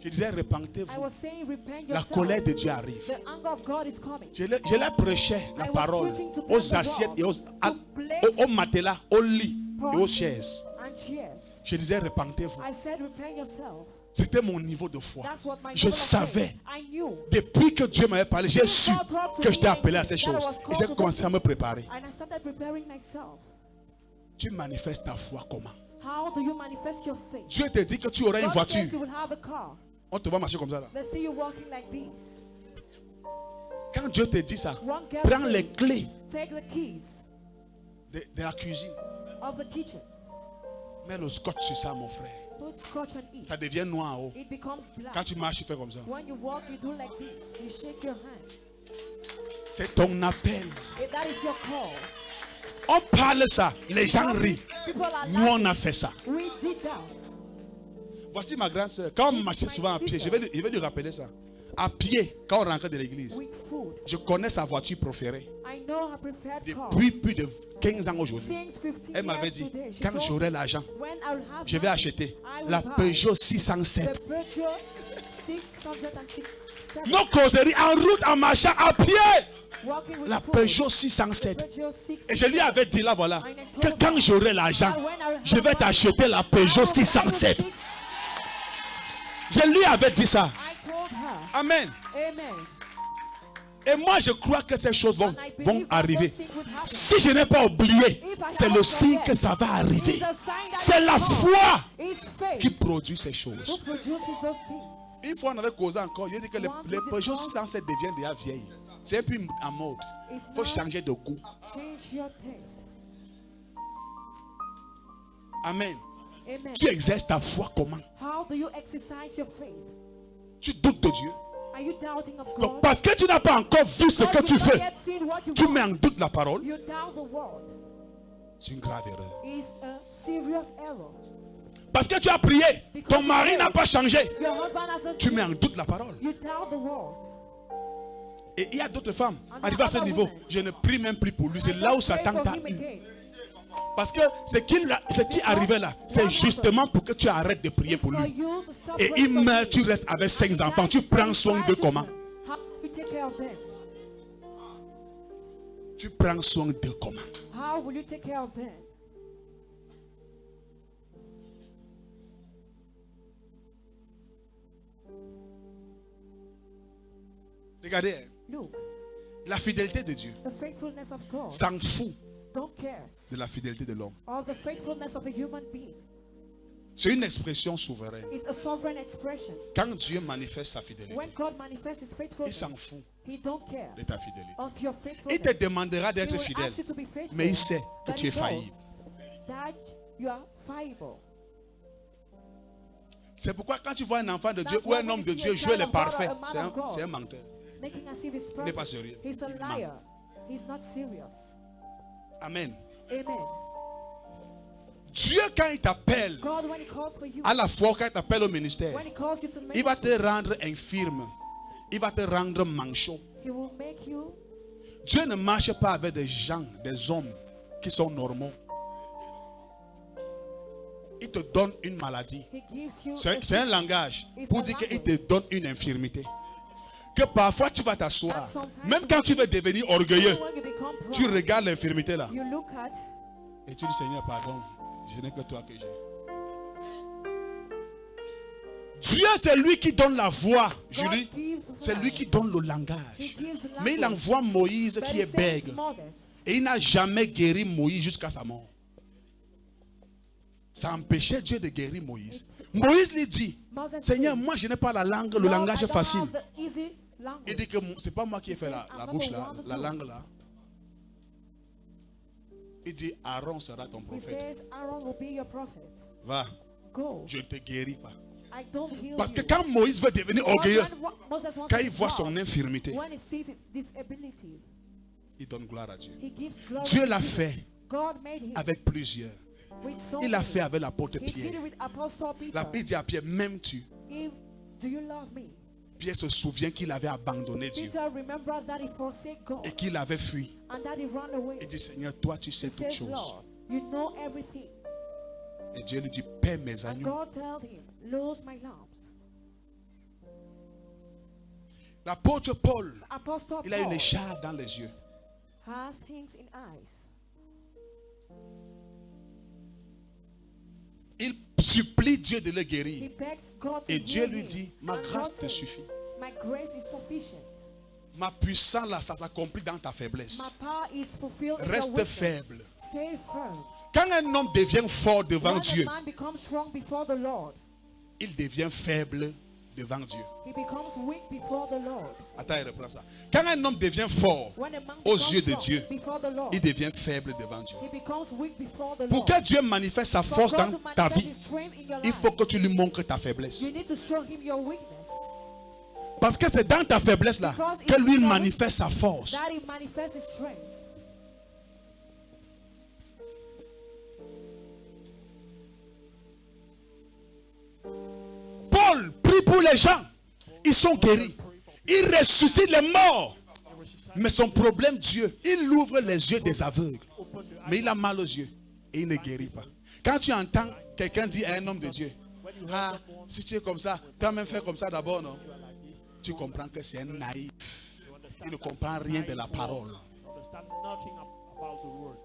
Je disais, I repentez-vous. was saying, repent La yourself. colère de Dieu arrive. The anger of God is coming. Je leur prêchais la I was parole preaching to aux the assiettes et Lord, aux matelas, aux lits et aux chaises. And chairs. Je disais, repentez-vous. I said, repent yourself. C'était mon niveau de foi. That's what my Je level of savais. faith. I knew. Depuis que Dieu m'avait parlé, j'ai su que j'étais appelé à ces choses. Et j'ai commencé à me préparer. And I started preparing myself. Tu manifestes ta foi comment? How do you manifest your faith? Dieu te dit que tu auras une God voiture. says you will have a car. On te voit marcher comme ça là. They see you walking like this. Quand Dieu te dit ça, One girl prends says, les clés take the keys de la cuisine. of the kitchen. Mets le scotch sur ça, mon frère. Put scotch and eat. Ça devient noir en haut. It becomes black. Quand tu marches, tu fais comme ça. When you walk, you do like this. You shake your hand. C'est ton appel. That is your call. On parle ça, les gens rient. People are Nous, on laughing. a fait ça. We did that. Voici ma grande soeur. Quand on marchait souvent à pied, je vais lui rappeler ça. À pied, quand on rentrait de l'église, With food. je connais sa voiture préférée. I know her preferred car. Depuis plus de 15 ans aujourd'hui. Since 15 Elle m'avait years dit, today, she quand told j'aurai me, l'argent, when I'll have je vais money, acheter I will la buy Peugeot the 607. Peugeot 667. Nos causeries en route, en marchant à pied. Walking with La food. Peugeot 607. Peugeot 667. Et je lui avais dit là, voilà, que quand j'aurai l'argent, je vais t'acheter la Peugeot 607. Je lui avais dit ça. I told her. Amen. Amen. Et moi, je crois que ces choses vont And I believe that arriver. those things would happen. Si je n'ai pas oublié, c'est le signe que ça va arriver. It's a sign that C'est it's la come. foi It's faith qui produit ces who choses. produces those things. Une fois, on avait causé encore. Il dit que les Peugeot 607 deviennent déjà vieilles. C'est plus en mode. Il faut changer de goût. Change your taste. Amen. Amen. Tu exerces ta foi comment? How do you exercise your faith? Tu doutes de Dieu. Are you doubting of Donc, God? parce que tu n'as pas encore vu ce que Because tu you've not fais, yet seen what you tu want. mets en doute la parole. You doubt the word. C'est une grave erreur. Is a serious error. Parce que tu as prié, ton mari n'a pas changé. Your husband hasn't. Tu mets en doute la parole. You doubt the word. Et il y a d'autres femmes And arrivées à ce other niveau. women. Je ne prie même plus pour lui. C'est I là où don't pray Satan for t'a him eu. again. Parce que ce qui arrivait là, c'est justement pour que tu arrêtes de prier It's pour for lui. you to stop Et praying il for meurt, him. tu restes avec 5 enfants. Tu prends soin de comment? How you take care of them? Tu prends soin de comment? How will you take care of them? Regardez, hein, Look, la fidélité de Dieu the faithfulness of God s'en fout don't care de la fidélité de l'homme. of the faithfulness of a human being. C'est une expression souveraine. It's a sovereign expression. Quand Dieu manifeste sa fidélité, When God manifests His il faithfulness, s'en fout He don't care de ta fidélité. of your Il faithfulness. te demandera He d'être will fidèle, ask you to be faithful, mais il sait que but tu es he knows faillible. that you are fallible. C'est pourquoi quand tu vois un enfant de Dieu That's ou why un when homme you de see Dieu a jouer child les of God or parfaits, a man of God c'est un menteur. Making as if he's Il n'est pas perfect. sérieux. He's a Il ment. liar. He's not serious. Amen. Amen. Dieu, quand il t'appelle, God, when He calls for you, à la fois quand il t'appelle au ministère, when He calls you to il va ministry, te rendre infirme. Il va te rendre manchot. He will make you. Dieu ne marche pas avec des gens, des hommes qui sont normaux. Il te donne une maladie. He gives you. C'est un langage pour It's a dire qu'il language. te donne une infirmité. Que parfois tu vas t'asseoir. Même quand tu veux devenir orgueilleux, When you become tu proud, regardes l'infirmité là. you look at. Et tu dis, Seigneur, pardon, je n'ai que toi que j'ai. Dieu, c'est lui qui donne la voix, Julie. God gives C'est lui life. qui donne le He langage. gives Mais il language. envoie Moïse But qui He est sends bègue. Moses. Et il n'a jamais guéri Moïse jusqu'à sa mort. Ça empêchait Dieu de guérir Moïse. Moïse lui dit, Moses Seigneur, said, moi je n'ai pas la langue, le "Lord, langage I est don't facile. have the easy language." Il dit que c'est pas moi qui ai fait la I'm not bouche the là, one la to do. langue là. Il dit, Aaron sera ton He prophète. says, Aaron will be your prophet. Va, Go. je ne te guéris pas. I don't heal Parce que you. quand Moïse veut devenir Because orgueilleux, when Moses wants quand to il voit be son proud, infirmité, when he sees his disability, il donne gloire à Dieu. he gives glory Dieu to l'a Jesus. fait God made him avec plusieurs. with so Il l'a many. fait avec l'apôtre He did it Pierre. with Apostle Peter. Il dit à Pierre, m'aimes-tu? Do you love me? Pierre se souvient qu'il avait abandonné Dieu Peter remembers that he forsake God et qu'il avait fui. and that he ran away. Il dit, Seigneur, toi tu sais He toutes says, choses. Lord, you know everything. Et Dieu lui dit, paie mes And agneaux. God told him, lose my lambs. L'apôtre Paul, Apostle il a une Paul écharpe dans les yeux. has things in eyes. Il supplie Dieu de le He guérir. begs God to Et Dieu heal lui him. dit, ma And grâce God te says, suffit. my grace is sufficient. Ma puissance là, ça s'accomplit dans ta My faiblesse. power is fulfilled in Reste your weakness. faible. Stay firm. Quand un homme devient fort devant When Dieu, a man becomes strong before the Lord, il devient faible devant Dieu. he becomes weak before the Lord. Attends, il reprend ça. Quand un homme devient fort When a man aux becomes yeux de strong Dieu, before the Lord, il devient faible devant Dieu. he becomes weak before the Pour Lord. que Dieu manifeste sa For force God dans to ta manifest vie, his strength in your il life, faut que tu lui montres ta faiblesse. you need to show him your weakness. Parce que c'est dans ta faiblesse là que lui il manifeste sa force. That he manifests his strength. Paul prie pour les gens. Ils sont guéris. Il ressuscite les morts. Mais son problème, Dieu, il ouvre les yeux des aveugles. Mais il a mal aux yeux. Et il ne guérit pas. Quand tu entends quelqu'un dire à un homme de Dieu, ah, si tu es comme ça, quand même fais comme ça d'abord, non? Tu comprends que c'est un naïf. Il ne comprend rien de la parole. Understand nothing about the word.